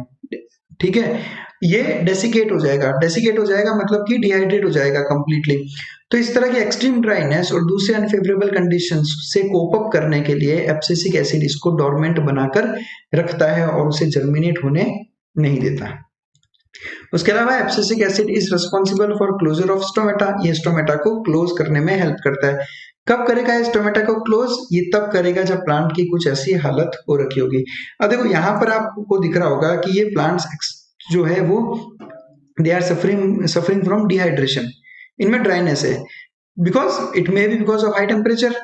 ठीक है, ये डेसिकेट हो जाएगा। डेसिकेट हो जाएगा मतलब कि डिहाइड्रेट हो जाएगा कंप्लीटली। तो इस तरह की एक्सट्रीम ड्राइनेस और दूसरे अनफेवरेबल कंडीशंस से कोप अप करने के लिए एब्सिसिक एसिड इसको डोरमेंट बनाकर रखता है और उसे जर्मिनेट होने नहीं देता। उसके अलावा abscisic acid is responsible for closure of stomata, ये स्टोमेटा को क्लोज करने में हेल्प करता है। कब करेगा इस स्टोमेटा को क्लोज, ये तब करेगा जब प्लांट की कुछ ऐसी हालत हो रखी होगी। अब देखो यहाँ पर आपको दिख रहा होगा कि ये प्लांट्स जो है वो they are suffering from dehydration, इनमें ड्राइनेस है, because it may be because of high temperature,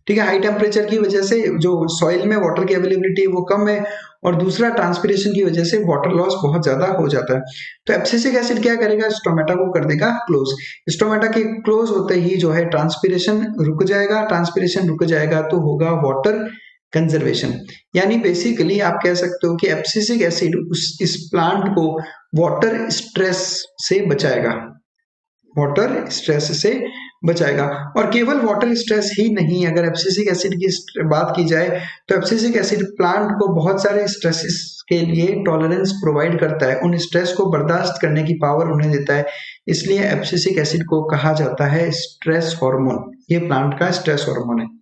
ठीक है, हाई टेम्परेचर की वजह से जो सॉइल में वाटर की अवेलेबिलिटी है वो कम है, और दूसरा ट्रांसपिरेशन की वजह से वाटर लॉस बहुत ज्यादा हो जाता है। तो एब्सिसिक एसिड क्या करेगा, स्टोमेटा को कर देगा क्लोज। स्टोमेटा के क्लोज होते ही जो है ट्रांसपिरेशन रुक जाएगा, ट्रांसपिरेशन रुक जाएगा तो होगा वाटर कंजर्वेशन, यानी बेसिकली आप कह सकते हो कि एब्सिसिक एसिड इस प्लांट को वाटर स्ट्रेस से बचाएगा, वाटर स्ट्रेस से बचाएगा। और केवल वाटर स्ट्रेस ही नहीं, अगर एब्सिसिक एसिड की बात की जाए तो एब्सिसिक एसिड प्लांट को बहुत सारे स्ट्रेसेस के लिए टॉलरेंस प्रोवाइड करता है, उन स्ट्रेस को बर्दाश्त करने की पावर उन्हें देता है, इसलिए एब्सिसिक एसिड को कहा जाता है स्ट्रेस हार्मोन, ये प्लांट का स्ट्रेस हार्मोन है।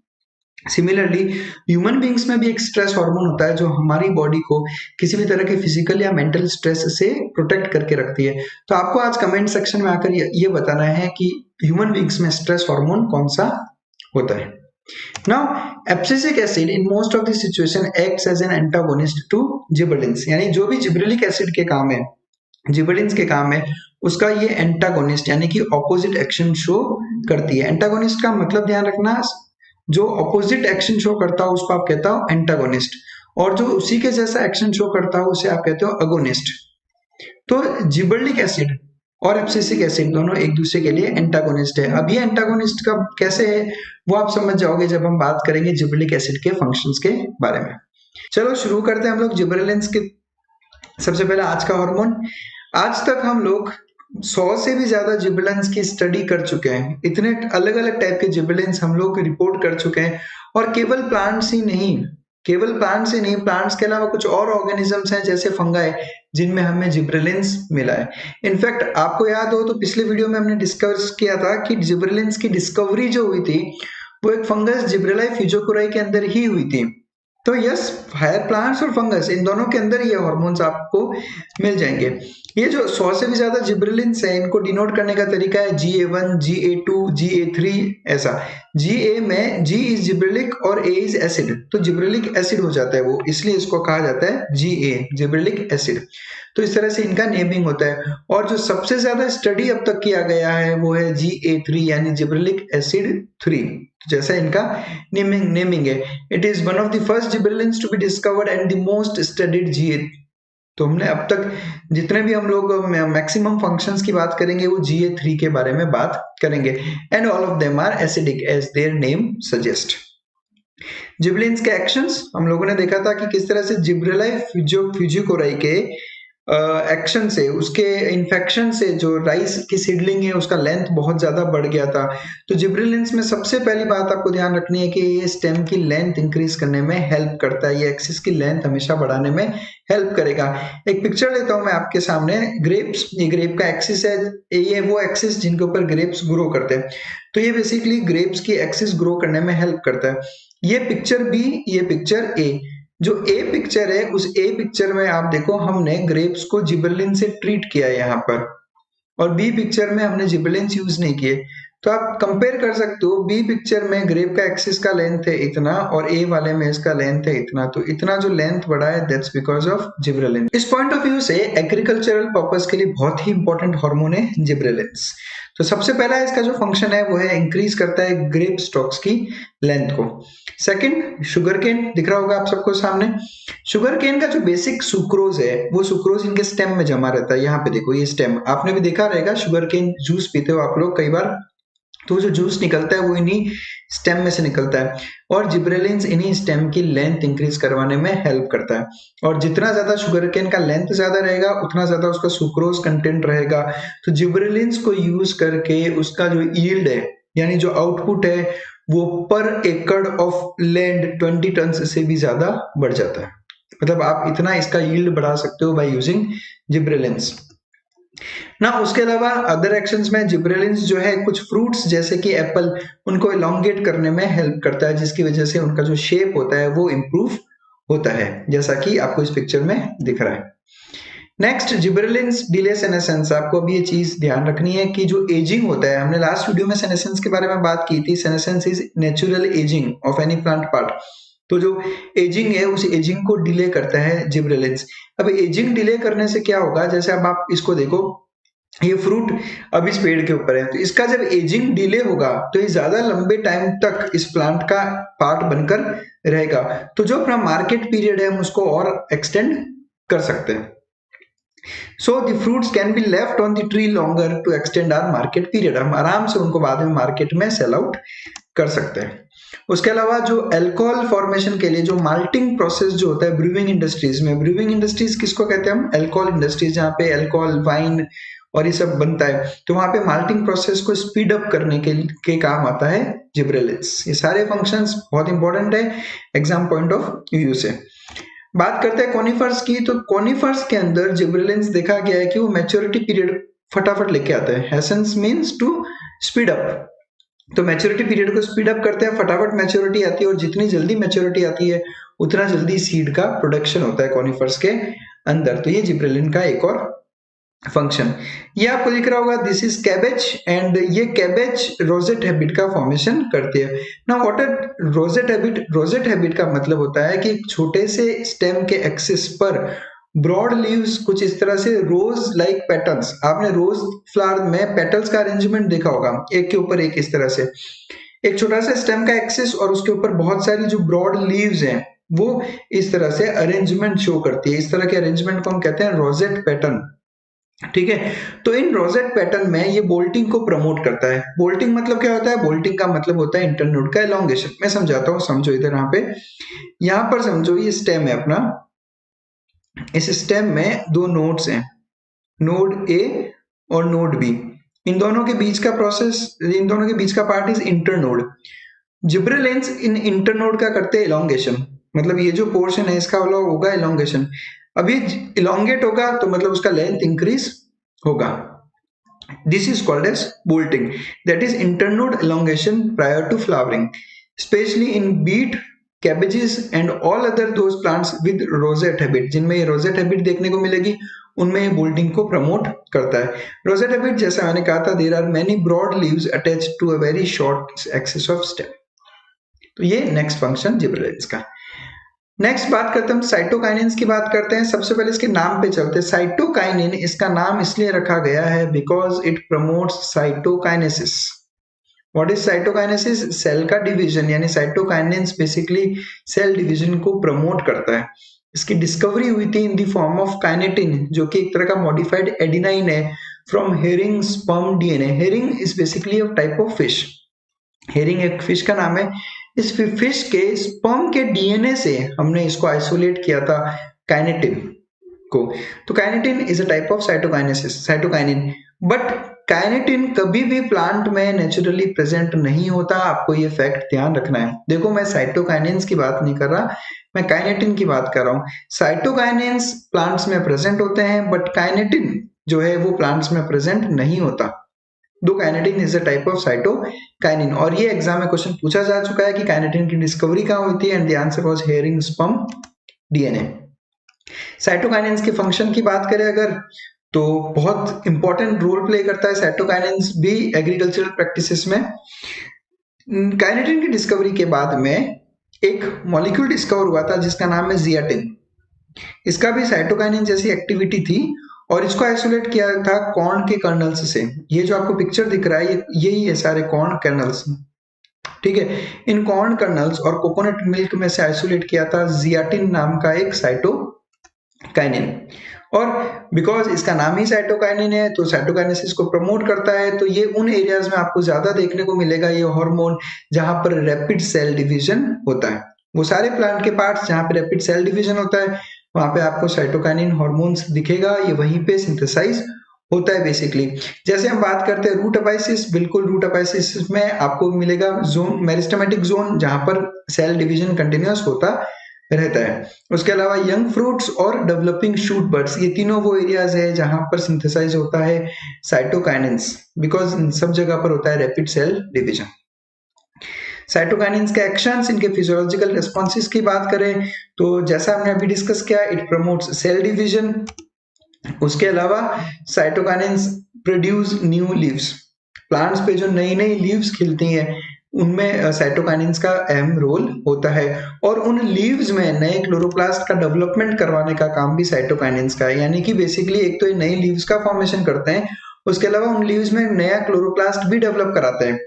सिमिलरली ह्यूमन बींग्स में भी एक स्ट्रेस हार्मोन होता है जो हमारी बॉडी को किसी भी तरह के फिजिकल या मेंटल स्ट्रेस से प्रोटेक्ट करके रखती है। तो आपको आज कमेंट सेक्शन में आकर ये बताना है कि ह्यूमन बींग्स में स्ट्रेस हार्मोन कौन सा होता है। Now abscisic acid in most of the situation acts as an antagonist to gibberellins, यानी जो भी जिबरेलिक एसिड के काम है, जिबरेलिन्स के काम है, उसका ये एंटागोनिस्ट यानी कि ऑपोजिट एक्शन शो करती है। एंटागोनिस्ट का मतलब ध्यान रखना, जो ऑपोजिट एक्शन शो करता हो उसको आप कहता हो एंटागोनिस्ट, और जो उसी के जैसा एक्शन शो करता हो उसे आप कहते हो अगोनिस्ट। तो जिबरेलिक एसिड और एब्सिसिक एसिड दोनों एक दूसरे के लिए एंटागोनिस्ट है। अब ये एंटागोनिस्ट का कैसे है वो आप समझ जाओगे जब हम बात करेंगे जिबरेलिक एसिड के फंक्शंस के बारे में। चलो शुरू करते हैं हम लोग जिबरेलिन्स के। सबसे पहले आज का हार्मोन, आज तक हम लोग 100 से भी ज्यादा जिबरेलिन्स की स्टडी कर चुके हैं, इतने अलग अलग टाइप के जिबरेलिन्स हम लोग रिपोर्ट कर चुके हैं, और केवल प्लांट्स ही नहीं, केवल प्लांट्स ही नहीं, प्लांट्स के अलावा कुछ और ऑर्गेनिजम्स हैं जैसे फंगाई जिनमें हमें जिबरेलिन्स मिला है। इनफैक्ट आपको याद हो तो पिछले वीडियो में हमने डिस्कस किया था कि जिबरेलिन्स की डिस्कवरी जो हुई थी वो एक फंगस जिब्रेलाई फ्यूजोकुराई के अंदर ही हुई थी, तो यस, हायर प्लांट्स और फंगस इन दोनों के अंदर ये हार्मोन्स आपको मिल जाएंगे। ये जो 100 से भी ज्यादा जिब्रेलिन्स है, इनको डिनोट करने का तरीका है GA1, GA2, GA3 ऐसा। GA में G इज जिब्रेलिक और A इज एसिड, तो जिब्रेलिक एसिड हो जाता है वो, इसलिए इसको कहा जाता है GA, जिब्रेलिक एसिड। तो इस तरह से इनका नेमिंग होता है। और जो सबसे ज्यादा स्टडी अब तक किया गया है वो है GA3 यानी जिब्रेलिक एसिड 3, जैसा इनका नेमिंग है। It is one of the first gibberellins to be discovered and the most studied GA। तो हमने अब तक जितने भी हम लोग मैक्सिमम फंक्शंस की बात करेंगे वो GA3 के बारे में बात करेंगे। And all of them are acidic as their name suggest. Gibberellins के एक्शंस हम लोगों ने देखा था कि किस तरह से जिब्रेलाई फ्यूजिकोराई के एक्शन से, उसके इन्फेक्शन से जो राइस की सीडलिंग है उसका लेंथ बहुत ज्यादा बढ़ गया था। तो जिब्रेलिन्स में सबसे पहली बात आपको ध्यान रखनी है कि ये स्टेम की लेंथ इंक्रीज करने में हेल्प करता है, ये एक्सिस की लेंथ हमेशा बढ़ाने में हेल्प करेगा। एक पिक्चर लेता हूं मैं आपके सामने, ग्रेप्स, ये ग्रेप का एक्सिस है, ये वो एक्सिस जिनके ऊपर ग्रेप्स ग्रो करते हैं। तो ये बेसिकली ग्रेप्स की एक्सिस ग्रो करने में हेल्प करता है। ये पिक्चर बी, ये पिक्चर ए। जो ए पिक्चर है उस ए पिक्चर में आप देखो हमने ग्रेप्स को जिबरेलिन से ट्रीट किया है यहाँ पर, और बी पिक्चर में हमने जिबरेलिन्स यूज नहीं किए। तो आप कंपेयर कर सकते हो, बी पिक्चर में ग्रेप का एक्सिस का लेंथ है इतना और ए वाले में इसका लेंथ है इतना, तो इतना जो लेंथ बढ़ा है दैट्स बिकॉज ऑफ जिबरेलिन। इस पॉइंट ऑफ व्यू से एग्रीकल्चरल पर्पस के लिए बहुत ही इंपॉर्टेंट हार्मोन है जिबरेलिन्स। तो सबसे पहला इसका जो फंक्शन है वो है इंक्रीज करता है ग्रेप स्टॉक्स की लेंथ को। सेकंड, शुगर केन दिख रहा होगा आप सबको सामने। शुगर केन का जो बेसिक सुक्रोज है वो सुक्रोज इनके स्टेम में जमा रहता है। यहाँ पे देखो ये स्टेम, आपने भी देखा रहेगा, शुगर केन जूस पीते हो आप लोग कई बार, तो जो जूस निकलता है वो इन्हीं स्टेम में से निकलता है, और जिब्रेलिन्स इन्हीं स्टेम की लेंथ इंक्रीज करवाने में हेल्प करता है। और जितना ज्यादा शुगर केन का लेंथ ज्यादा रहेगा उतना ज्यादा उसका सुक्रोज कंटेंट रहेगा। तो जिब्रेलिन्स को यूज करके उसका जो यील्ड है यानी जो आउटपुट है वो पर एकड़ ऑफ लैंड 20 टन से भी ज्यादा बढ़ जाता है। मतलब आप इतना इसका यील्ड बढ़ा सकते हो बाय यूजिंग जिब्रेलिन्स ना। उसके अलावा अदर एक्शंस में जिब्रेलिन्स जो है कुछ फ्रूट्स जैसे कि एप्पल, उनको इलोंगेट करने में हेल्प करता है, जिसकी वजह से उनका जो शेप होता है वो इंप्रूव होता है, जैसा कि आपको इस पिक्चर में दिख रहा है। Next, gibberellins delay senescence. आपको अभी ये चीज ध्यान रखनी है कि जो एजिंग होता है, हमने लास्ट वीडियो में सेनेसेंस के बारे में बात की थी। Senescence is natural ageing of any plant part. तो जो एजिंग है उस एजिंग को डिले करता है जिब्रेलिन्स। अब एजिंग डिले करने से क्या होगा, जैसे अब आप इसको देखो, ये फ्रूट अब इस पेड़ के ऊपर है, तो इसका जब एजिंग डिले होगा तो ये ज्यादा लंबे टाइम तक इस प्लांट का पार्ट बनकर रहेगा। तो जो अपना मार्केट पीरियड है हम उसको और एक्सटेंड कर सकते हैं। So the fruits can be left on the tree longer to extend our market period. हम आराम से उनको बाद में मार्केट में सेल आउट कर सकते हैं। उसके अलावा जो अल्कोहल फॉर्मेशन के लिए जो माल्टिंग प्रोसेस जो होता है ब्रूइंग इंडस्ट्रीज में, ब्रूइंग इंडस्ट्रीज किसको कहते हैं हम, अल्कोहल इंडस्ट्रीज, जहाँ पे अल्कोहल, वाइन और ये सब बनता है, तो वहां पे माल्टिंग प्रोसेस को स्पीड अप करने के काम आता है जिब्रेलिन्स। ये सारे फंक्शंस बहुत इंपॉर्टेंट है एग्जाम पॉइंट ऑफ व्यू से। बात करते हैं कॉनिफर्स की, तो कॉनिफर्स के अंदर जिब्रेलिन्स देखा गया है कि वो मैच्योरिटी पीरियड फटाफट लेके आता है। हेसेंस मीन्स टू स्पीड अप, तो मैच्योरिटी पीरियड को स्पीड अप करते हैं, फटाफट मैच्योरिटी आती है, और जितनी जल्दी मैच्योरिटी आती है उतना जल्दी सीड का प्रोडक्शन होता है कॉनिफर्स के अंदर। तो ये जिब्रेलिन का एक और फंक्शन। ये आपको दिख रहा होगा, दिस इज कैबेज, एंड ये कैबेज रोजेट हैबिट का फॉर्मेशन करती है ना। What is rosette habit? Rosette habit का मतलब होता है कि छोटे से स्टेम के एक्सिस पर ब्रॉड लीव्स कुछ इस तरह से रोज लाइक पैटर्न्स, आपने रोज फ्लावर में पेटल्स का अरेंजमेंट देखा होगा, एक के ऊपर एक इस तरह से, एक छोटा सा स्टेम का एक्सिस और उसके ऊपर बहुत सारी जो ब्रॉड लीव्स हैं वो इस तरह से अरेंजमेंट शो करती है। इस तरह के अरेंजमेंट को हम कहते हैं रोजेट पैटर्न। ठीक है, तो इन रोजेट पैटर्न में ये बोल्टिंग को प्रमोट करता है। बोल्टिंग मतलब क्या होता है? बोल्टिंग का मतलब होता है इंटरनोड का एलोंगेशन। मैं समझाता हूँ, समझो इधर, यहाँ पर समझो, ये स्टेम है अपना, इस स्टेम में दो नोड्स हैं, नोड ए और नोड बी। इन दोनों के बीच का प्रोसेस, इन दोनों के बीच का part is internode. Gibberellins in internode का करते हैं एलोंगेशन, मतलब ये जो पोर्शन है इसका होगा एलोंगेशन। अभी इलोंगेट होगा तो मतलब उसका लेंथ इंक्रीज होगा। This is called as bolting, that is internode elongation prior to flowering. Especially in beet cabbages and all other those plants with rosette habit, जिनमें ये rosette habit देखने को मिलेगी, उनमें ये बोल्टिंग को प्रमोट करता है। रोजेट हैबिट जैसा मैंने कहा था, there are many broad leaves attached to a very short axis of stem. तो ये नेक्स्ट फंक्शन जिबरेलिन्स का। नेक्स्ट बात करते हैं हम साइटोकाइनिन्स की बात करते हैं। सबसे पहले इसके नाम पे चलते हैं। साइटोकाइनिन इसका नाम इसलिए रखा गया है because it promotes cytokinesis. What is cytokinesis? Cell का डिवीजन, यानी साइटोकाइनिन्स बेसिकली सेल डिवीजन को प्रमोट करता है। इसकी डिस्कवरी हुई थी in the form of kinetin, जो कि एक तरह का मॉडिफाइड एडिनाइन है from herring sperm DNA. Herring is basically a type of fish. Herring एक फिश का नाम है। इस फिश के स्पर्म के डीएनए से हमने इसको आइसोलेट किया था काइनेटिन को। तो kinetin is a type of cytokinin. But kinetin कभी भी प्लांट में नेचुरली प्रेजेंट नहीं होता। आपको ये फैक्ट ध्यान रखना है। देखो, मैं साइटोकाइनिन्स की बात नहीं कर रहा, मैं काइनेटिन की बात कर रहा हूँ। साइटोकाइनिन्स प्लांट्स में प्रेजेंट होते हैं, बट काइनेटिन जो है वो प्लांट्स में प्रेजेंट नहीं होता। दो kinetin is a type of cytokinin. और ये एग्जाम में क्वेश्चन पूछा जा चुका है कि काइनेटिन की डिस्कवरी कहाँ हुई थी, and the answer was herring sperm DNA. Cytokinins के फंक्शन की बात करें अगर, तो बहुत इंपॉर्टेंट रोल प्ले करता है साइटोकाइनिन्स भी एग्रीकल्चरल प्रैक्टिसेस में। काइनेटिन की डिस्कवरी के बाद में एक मॉलिक्यूल डिस्कवर हुआ था जिसका नाम है जियाटिन। इसका भी साइटोकाइनिन जैसी एक्टिविटी थी और इसको आइसोलेट किया था कॉर्न के कर्नल्स से। ये जो आपको पिक्चर दिख रहा है यही है सारे कॉर्न कर्नल्स, ठीक है। इन कॉर्न कर्नल्स और कोकोनट मिल्क में से आइसोलेट किया था जियाटिन नाम का एक साइटोकाइनिन। और बिकॉज इसका नाम ही साइटोकाइनिन है तो साइटोकाइनेसिस को प्रमोट करता है। तो ये उन एरियाज में आपको ज्यादा देखने को मिलेगा ये हार्मोन जहां पर रैपिड सेल डिवीजन होता है। वो सारे प्लांट के पार्ट्स जहां पे रैपिड सेल डिवीजन होता है वहां पे आपको साइटोकाइनिन हार्मोन्स दिखेगा। ये वहीं पे सिंथेसाइज होता है बेसिकली। जैसे हम बात करते हैं रूट अपाइसिस, बिल्कुल रूट अपाइसिस में आपको मिलेगा जोन, मेरिस्टेमेटिक जोन, जहां पर सेल डिवीजन कंटिन्यूअस होता रहता है। उसके अलावा यंग फ्रूट्स और डेवलपिंग शूट बर्ड्स, ये तीनों वो एरियाज है जहां पर सिंथेसाइज होता है साइटोकाइनिन्स, बिकॉज सब जगह पर होता है रैपिड सेल डिवीजन। साइटोकाइनिन्स के एक्शंस, इनके फिजियोलॉजिकल रिस्पॉन्सेस की बात करें तो जैसा हमने अभी डिस्कस किया, इट प्रमोट्स सेल डिवीजन। उसके अलावा cytokinins produce new leaves. Plants पे जो नई नई लीव्स खिलती हैं उनमें साइटोकाइनिन्स का अहम रोल होता है। और उन लीव्स में नए क्लोरोप्लास्ट का डेवलपमेंट करवाने का काम भी साइटोकाइनिन्स का है। यानी कि बेसिकली एक तो ये नई लीव्स का फॉर्मेशन करते हैं, उसके अलावा उन लीव्स में नया क्लोरोप्लास्ट भी डेवलप कराते हैं।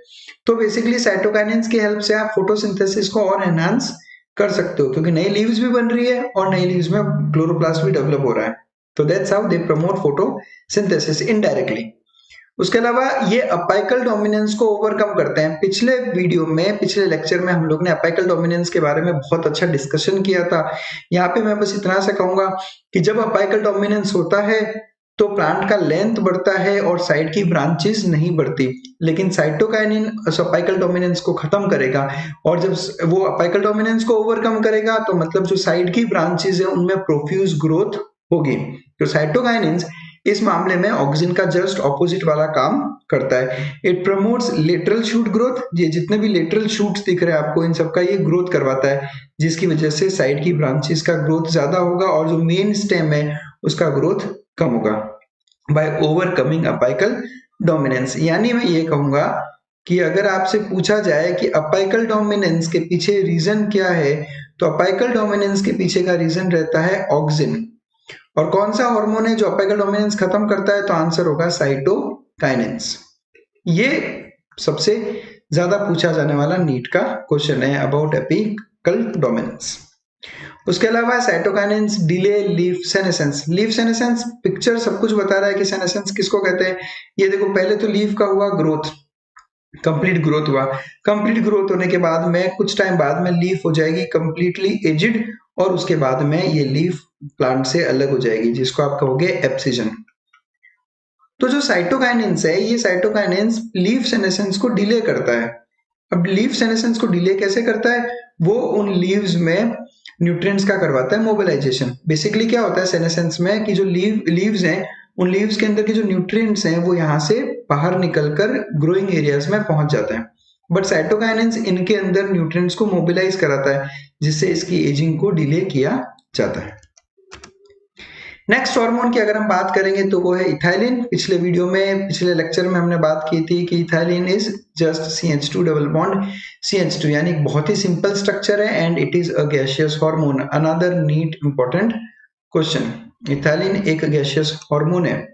तो बेसिकली साइटोकाइनिन्स की हेल्प से आप फोटोसिंथेसिस को और एनहांस कर सकते हो, क्योंकि नई लीव्स भी बन रही है और नई लीव्स में क्लोरोप्लास्ट भी डेवलप हो रहा है। तो that's how they promote photosynthesis indirectly. उसके अलावा ये अपाइकल डोमिनेंस को ओवरकम करते हैं। पिछले वीडियो में, पिछले लेक्चर में हम लोग ने अपाइकल डोमिनेंस के बारे में बहुत अच्छा डिस्कशन किया था। यहाँ पे मैं बस इतना सा कहूंगा कि जब अपाइकल डोमिनेंस होता है तो प्लांट का लेंथ बढ़ता है और साइड की ब्रांचेस नहीं बढ़ती, लेकिन साइटोकाइनिन अपाइकल डोमिनेंस को खत्म करेगा। और जब वो अपाइकल डोमिनेंस को ओवरकम करेगा तो मतलब जो साइड की ब्रांचेस है उनमें प्रोफ्यूज ग्रोथ होगी। तो साइटोकाइनिन्स इस मामले में ऑक्सिन का जस्ट ऑपोजिट वाला काम करता है। It promotes lateral shoot growth. ये जितने भी लेटरल शूट्स दिख रहे हैं आपको, इन सबका ये ग्रोथ करवाता है, जिसकी वजह से साइड की ब्रांचेस का ग्रोथ ज्यादा होगा और जो मेन स्टेम है उसका ग्रोथ कम होगा बाय ओवरकमिंग अपाइकल डोमिनेंस। यानी मैं ये कहूंगा कि अगर आपसे पूछा जाए कि अपाइकल डोमिनेंस के पीछे रीजन क्या है, तो अपाइकल डोमिनेंस के पीछे का रीजन रहता है ऑक्सिन। और कौन सा हार्मोन है जो अपाइकल डोमिनेंस खत्म करता है, तो आंसर होगा साइटोकाइनेंस। ये सबसे ज्यादा पूछा जाने वाला नीट का क्वेश्चन है अबाउट अपाइकल डोमिनेंस। उसके अलावा cytokinins delay leaf senescence. Leaf senescence picture सब कुछ बता रहा है कि सेनेसेंस किसको कहते हैं। ये देखो, पहले तो लीफ का हुआ ग्रोथ, कंप्लीट ग्रोथ हुआ। कंप्लीट ग्रोथ होने के बाद में कुछ टाइम बाद में लीफ हो जाएगी कंप्लीटली एजिड, और उसके बाद में ये लीफ प्लांट से अलग हो जाएगी, जिसको आप कहोगे एब्सिजन। तो जो साइटोकाइनेंस है, ये साइटोकाइनेंस लीफ सेनेसेंस को डिले करता है। अब लीफ सेनेसेंस को डिले कैसे करता है, वो उन लीव्स में न्यूट्रिएंट्स का करवाता है मोबिलाइजेशन। बेसिकली क्या होता है सेनेसेंस में कि जो लीव्स हैं, उन लीव्स के अंदर के जो न्यूट्रिएंट्स हैं वो यहाँ से बाहर निकलकर ग्रोइंग एरियाज में पहुंच जाते हैं। बट साइटोकाइनेंस इनके अंदर न्यूट्रिएंट्स को मोबिलाइज कराता है, जिससे इसकी एजिंग को डिले किया जाता है। नेक्स्ट हार्मोन की अगर हम बात करेंगे तो वो है इथाइलिन। पिछले लेक्चर में हमने बात की थी कि ethylene is just CH2 double bond CH2, यानी बहुत ही सिंपल स्ट्रक्चर है and it is a gaseous hormone. Another NEET important question, ethylene एक गैसियस हार्मोन है।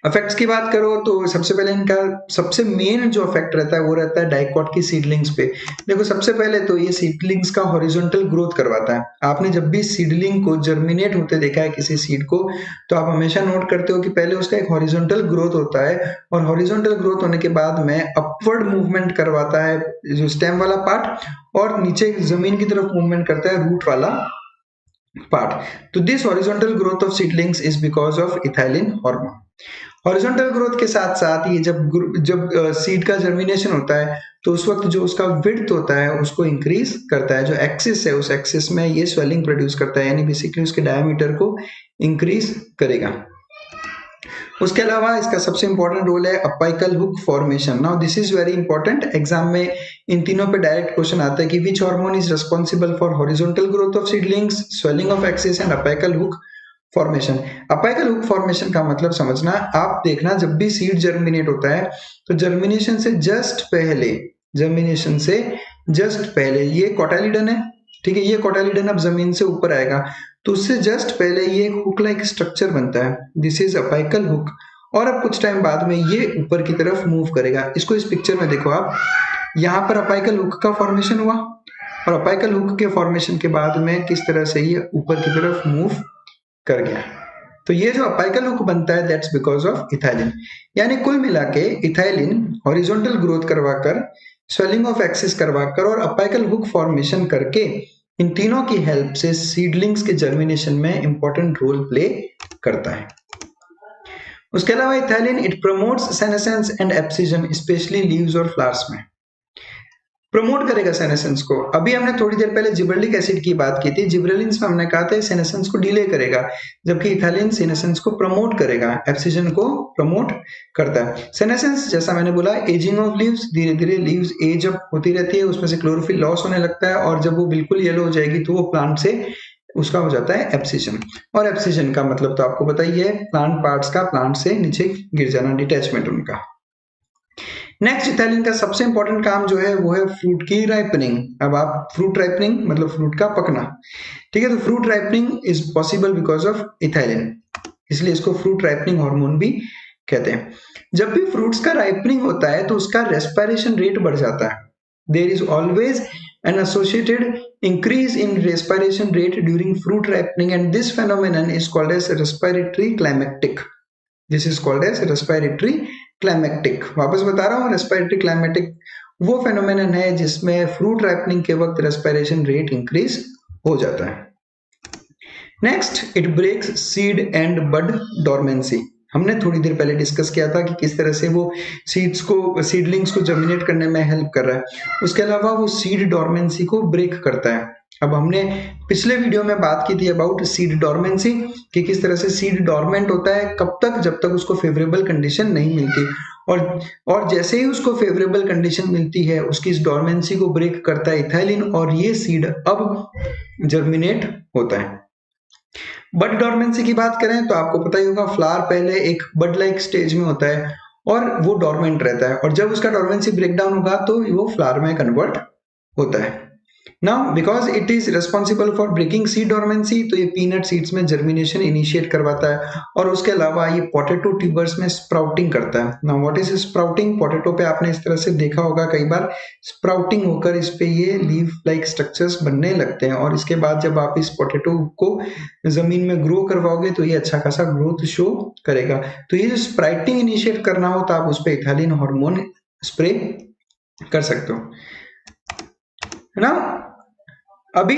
इफेक्ट्स की बात करो तो सबसे पहले इनका सबसे मेन जो इफेक्ट रहता है वो रहता है डाइकॉट की सीडलिंग्स पे। देखो सबसे पहले तो ये सीडलिंग्स का हॉरिजॉन्टल ग्रोथ करवाता है। आपने जब भी सीडलिंग को जर्मिनेट होते देखा है किसी सीड को, तो आप हमेशा नोट करते हो कि पहले उसका एक हॉरिजॉन्टल ग्रोथ होता है और हॉरिजॉन्टल ग्रोथ होने के बाद में अपवर्ड मूवमेंट करवाता है जो स्टेम वाला पार्ट, और नीचे जमीन की तरफ मूवमेंट करता है रूट वाला पार्ट। तो this horizontal growth of seedlings is because of ethylene hormone. Horizontal growth के साथ साथ ये जब सीड का जर्मिनेशन होता है तो उस वक्त जो उसका विड्थ होता है उसको इंक्रीज करता है। जो एक्सिस है उस एक्सिस में ये स्वेलिंग प्रोड्यूस करता है, यानी बेसिकली उसके डायमीटर को इंक्रीज करेगा। उसके अलावा इसका सबसे इंपॉर्टेंट रोल है apical hook formation. Now this is very important, exam में इन तीनों पे डायरेक्ट क्वेश्चन आता है कि which hormone is responsible for horizontal growth of seedlings, swelling of axis and apical hook formation. Apical hook formation का मतलब समझना, आप देखना जब भी सीड जर्मिनेट होता है तो जर्मिनेशन से जस्ट पहले ये कोटाइलिडन है, ठीक है, ये कोटाइलिडन अब जमीन से ऊपर आएगा तो उससे जस्ट पहले ये एक हुक लाइक स्ट्रक्चर बनता है, दिस इज अपाइकल हुक, और अब कुछ टाइम बाद में ये ऊपर की तरफ मूव करेगा। इसको इस पिक्चर में देखो आप, यहाँ पर अपाइकल हुक का फॉर्मेशन हुआ और अपाइकल हुक के फॉर्मेशन के बाद में किस तरह से ये ऊपर की तरफ मूव कर गया। तो ये जो अपाइकल हुक बनता है दैट्स बिकॉज ऑफ इथाइलिन। यानी कुल मिला के इथाइलिन हॉरिजॉन्टल ग्रोथ करवाकर, स्वेलिंग ऑफ एक्सिस करवाकर और अपाइकल हुक फॉर्मेशन करके, इन तीनों की हेल्प से सीडलिंग्स के जर्मिनेशन में इंपॉर्टेंट रोल प्ले करता है। उसके अलावा ethylene it promotes senescence and abscission specially leaves और फ्लावर्स में। प्रमोट करेगा सेनेसेंस को। अभी हमने थोड़ी देर पहले जिबरेलिक एसिड की बात की थी, जिबरेलिन्स में हमने कहा था सेनेसेंस को डिले करेगा, जबकि इथाइलिन सेनेसेंस को प्रमोट करेगा, एब्सिजन को प्रमोट करता है। सेनेसेंस जैसा मैंने बोला, एजिंग ऑफ लीव्स, धीरे धीरे लीव्स एज अप होती रहती है, उसमें से क्लोरोफिल लॉस होने लगता है और जब वो बिल्कुल येलो हो जाएगी तो वो प्लांट से उसका हो जाता है एब्सिजन। और एब्सिजन का मतलब तो आपको पता ही है, प्लांट पार्ट्स का प्लांट से नीचे गिर जाना, डिटैचमेंट उनका। नेक्स्ट इथाइलिन का सबसे इंपॉर्टेंट काम जो है वो है फ्रूट की राइपनिंग। अब आप फ्रूट राइपनिंग मतलब फ्रूट का पकना, ठीक है, तो fruit ripening is possible because of ethylene, इसलिए इसको फ्रूट राइपनिंग हार्मोन भी कहते हैं। जब भी फ्रूट्स का राइपनिंग होता है तो उसका रेस्पिरेशन रेट बढ़ जाता है। There is always an associated increase in respiration rate during fruit ripening and this phenomenon is called as respiratory climactic. This is called as respiratory climactic. वापस बता रहा हूँ, respiratory climactic वो फेनोमेनन है जिसमें फ्रूट राइपनिंग के वक्त respiration rate increase हो जाता है। Next, it breaks seed and bud dormancy. हमने थोड़ी देर पहले डिस्कस किया था कि किस तरह से वो सीडलिंग्स को जर्मिनेट करने में हेल्प कर रहा है। उसके अलावा वो सीड डोरमेंसी को ब्रेक करता है। अब हमने पिछले वीडियो में बात की थी अबाउट सीड डोरमेंसी कि किस तरह से सीड डोरमेंट होता है, कब तक, जब तक उसको फेवरेबल कंडीशन नहीं मिलती, और जैसे ही उसको फेवरेबल कंडीशन मिलती है उसकी इस डोरमेंसी को ब्रेक करता है इथाइलिन और ये सीड अब जर्मिनेट होता है। बड डोरमेंसी की बात करें तो आपको पता ही होगा, फ्लावर पहले एक बड लाइक स्टेज में होता है और वो डोरमेंट रहता है, और जब उसका डोरमेंसी ब्रेकडाउन होगा तो वो फ्लावर में कन्वर्ट होता है। Now because it is responsible for breaking seed dormancy, तो ये पीनट सीड्स में जर्मिनेशन इनिशिएट करवाता है, और उसके अलावा ये पोटैटो ट्यूबर्स में स्प्राउटिंग करता है। Now what is sprouting? Potato पे आपने इस तरह से देखा होगा कई बार, स्प्राउटिंग होकर इस पे ये लीफ लाइक स्ट्रक्चर्स बनने लगते हैं, और इसके बाद जब आप इस पोटैटो को जमीन में ग्रो करवाओगे तो ये अच्छा खासा ग्रोथ शो करेगा। तो ये जो स्प्राउटिंग इनिशिएट करना हो तो आप उस पर इथाइलिन हार्मोन स्प्रे कर सकते हो ना। अभी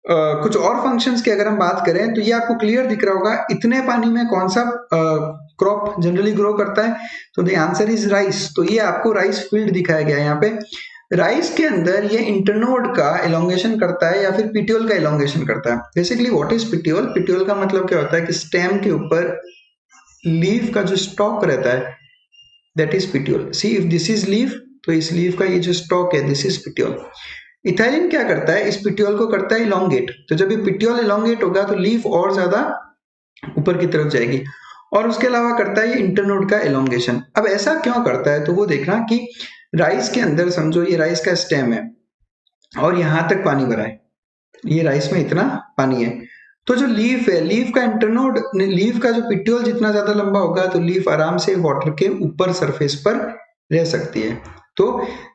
कुछ और फंक्शंस की अगर हम बात करें तो ये आपको क्लियर दिख रहा होगा, इतने पानी में कौन सा क्रॉप जनरली ग्रो करता है, तो द आंसर इज राइस। तो ये आपको राइस फील्ड दिखाया गया है यहाँ पे। राइस के अंदर ये इंटरनोड का एलोंगेशन करता है या फिर पिट्यूल का एलोंगेशन करता है। Basically what is petiole? Petiole का मतलब क्या होता है कि स्टेम के ऊपर लीफ का जो स्टॉक रहता है that is petiole. See if this is leaf तो इस लीफ का ये जो स्टॉक है दिस इज पिट्यूल। इथाइलिन क्या करता है, इस पिट्यूल को करता है इलोंगेट। तो जब ये पिट्यूल इलोंगेट होगा तो लीफ और ज्यादा ऊपर की तरफ जाएगी। और उसके अलावा करता है ये इंटरनोड का एलोंगेशन। अब ऐसा क्यों करता है, तो वो देखना कि राइस के अंदर समझो ये राइस का स्टेम है और यहां तक पानी भरा है, ये राइस में इतना पानी है, तो जो लीफ है, लीफ का इंटरनोड, लीफ का जो पिट्यूल जितना ज्यादा लंबा होगा तो लीफ आराम से वाटर के ऊपर सरफेस पर रह सकती है। तो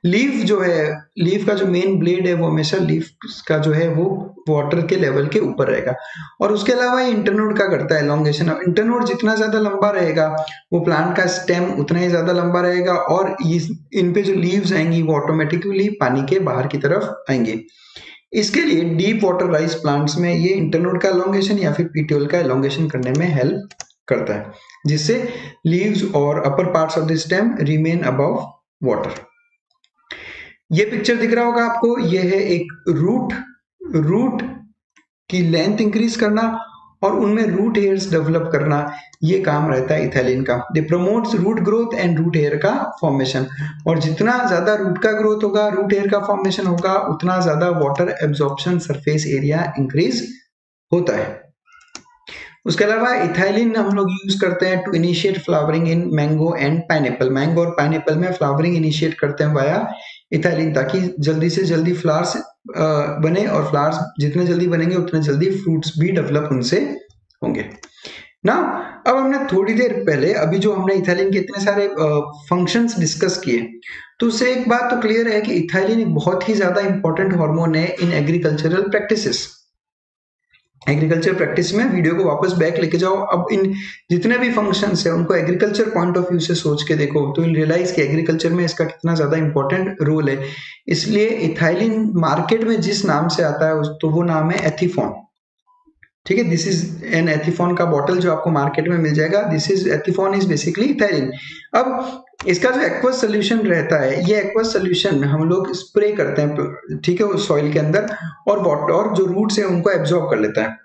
लीफ जो है, लीफ का जो मेन ब्लेड है वो हमेशा लीफ का जो है वो वाटर के लेवल के ऊपर रहेगा। और उसके अलावा ये इंटरनोड का करता है एलोंगेशन। अब इंटरनोड जितना ज्यादा लंबा रहेगा वो प्लांट का स्टेम उतना ही ज्यादा लंबा रहेगा और इन पे जो लीव्स आएंगी वो ऑटोमेटिकली पानी के बाहर की तरफ आएंगे। इसके लिए डीप वाटर राइस प्लांट्स में ये इंटरनोड का एलोंगेशन या फिर पिट्यूल का एलोंगेशन करने में हेल्प करता है, जिससे लीव्स और upper parts of the stem remain above water. ये पिक्चर दिख रहा होगा आपको, ये है एक रूट की लेंथ इंक्रीज करना और उनमें रूट हेयर्स डेवलप करना, ये काम रहता है इथाइलिन का। They promote root growth and root hair का फॉर्मेशन। और जितना ज्यादा रूट का ग्रोथ होगा, रूट हेयर का फॉर्मेशन होगा, उतना ज्यादा water absorption surface area increase होता है। उसके अलावा इथाइलिन हम लोग यूज करते हैं to initiate flowering in mango and pineapple. Mango और पाइनएप्पल में फ्लावरिंग इनिशिएट करते हैं वाया इथाइलिन, ताकि जल्दी से जल्दी फ्लावर्स बने और फ्लावर्स जितने जल्दी बनेंगे उतने जल्दी फ्रूट्स भी डेवलप उनसे होंगे ना। अब हमने थोड़ी देर पहले अभी जो हमने इथाइलिन के इतने सारे फंक्शंस डिस्कस किए, तो उससे एक बात तो क्लियर है कि इथाइलिन एक बहुत ही ज्यादा इंपॉर्टेंट हार्मोन है in agricultural practices. Agriculture practice में वीडियो को वापस बैक लेके जाओ। अब इन जितने भी फंक्शंस है उनको एग्रीकल्चर पॉइंट ऑफ व्यू से सोच के देखो तो you'll रियलाइज कि एग्रीकल्चर में इसका कितना ज्यादा इंपॉर्टेंट रोल है। इसलिए इथाइलिन मार्केट में जिस नाम से आता है तो वो नाम है एथिफॉन। ठीक है, दिस इज एन एथिफॉन का बॉटल जो आपको मार्केट में मिल जाएगा। This is ethephon is basically ethylene. अब इसका जो एक्वस सोल्यूशन रहता है, ये एक्वस सोल्यूशन हम लोग स्प्रे करते हैं, ठीक है, सॉइल के अंदर, और वाटर और जो रूट्स है उनको एब्जॉर्ब कर लेता है।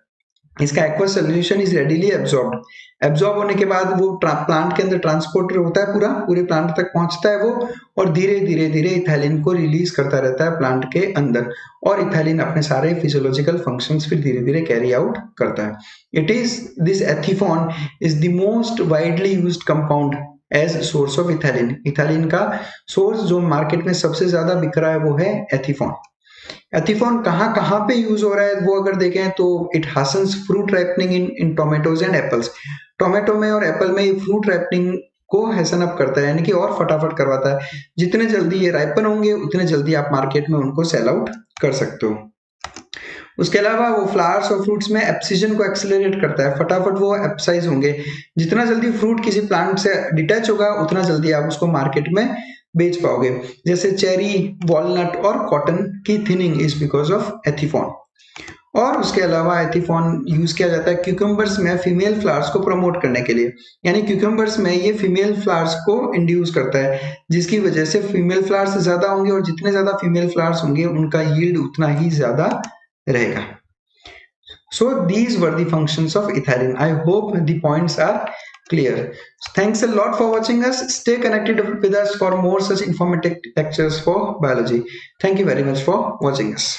इसका aqueous solution is readily absorb होने के बाद वो प्लांट के अंदर ट्रांसपोर्टर होता है, पूरे प्लांट तक पहुंचता है वो, और धीरे धीरे इथाइलिन को रिलीज करता रहता है प्लांट के अंदर, और इथाइलिन अपने सारे फिजियोलॉजिकल फंक्शंस फिर धीरे धीरे कैरी आउट करता है। It is this ethephon is the most widely used compound as source of ethylene. Ethylene का सोर्स जो मार्केट में सबसे ज्यादा बिक रहा है वो है एथिफॉन। एथिफॉन कहाँ कहाँ पे यूज हो रहा है वो अगर देखें तो it hastens fruit ripening in tomatoes and apples. Tomato में और एप्पल में ये फ्रूट रैपनिंग को हैसन अप करता है, यानी कि और फटाफट करवाता है। जितने जल्दी ये राइपन होंगे उतने जल्दी आप मार्केट में उनको सेल आउट कर सकते हो। उसके अलावा वो फ्लावर्स और फ्रूट्स में एप्सिजन को एक्सेलरेट करता है, फटाफट वो एप्साइज होंगे। जितना जल्दी फ्रूट किसी प्लांट से डिटैच होगा उतना जल्दी आप उसको मार्केट में बेच पाओगे। जैसे चेरी, वॉलनट और कॉटन की थिनिंग इज बिकॉज ऑफ एथिफॉन। और उसके अलावा एथिफॉन यूज किया जाता है क्यूकम्बर्स में फीमेल फ्लावर्स को प्रमोट करने के लिए, यानी क्यूकम्बर्स में ये फीमेल फ्लावर्स को इंड्यूस करता है, जिसकी वजह से फीमेल फ्लावर्स ज्यादा होंगे और जितने ज्यादा फीमेल फ्लावर्स होंगे उनका यील्ड उतना ही ज्यादा रहेगा। So these were the functions of ethylene. I hope the points are clear. Thanks a lot for watching us. Stay connected with us for more such informative lectures for biology. Thank you very much for watching us.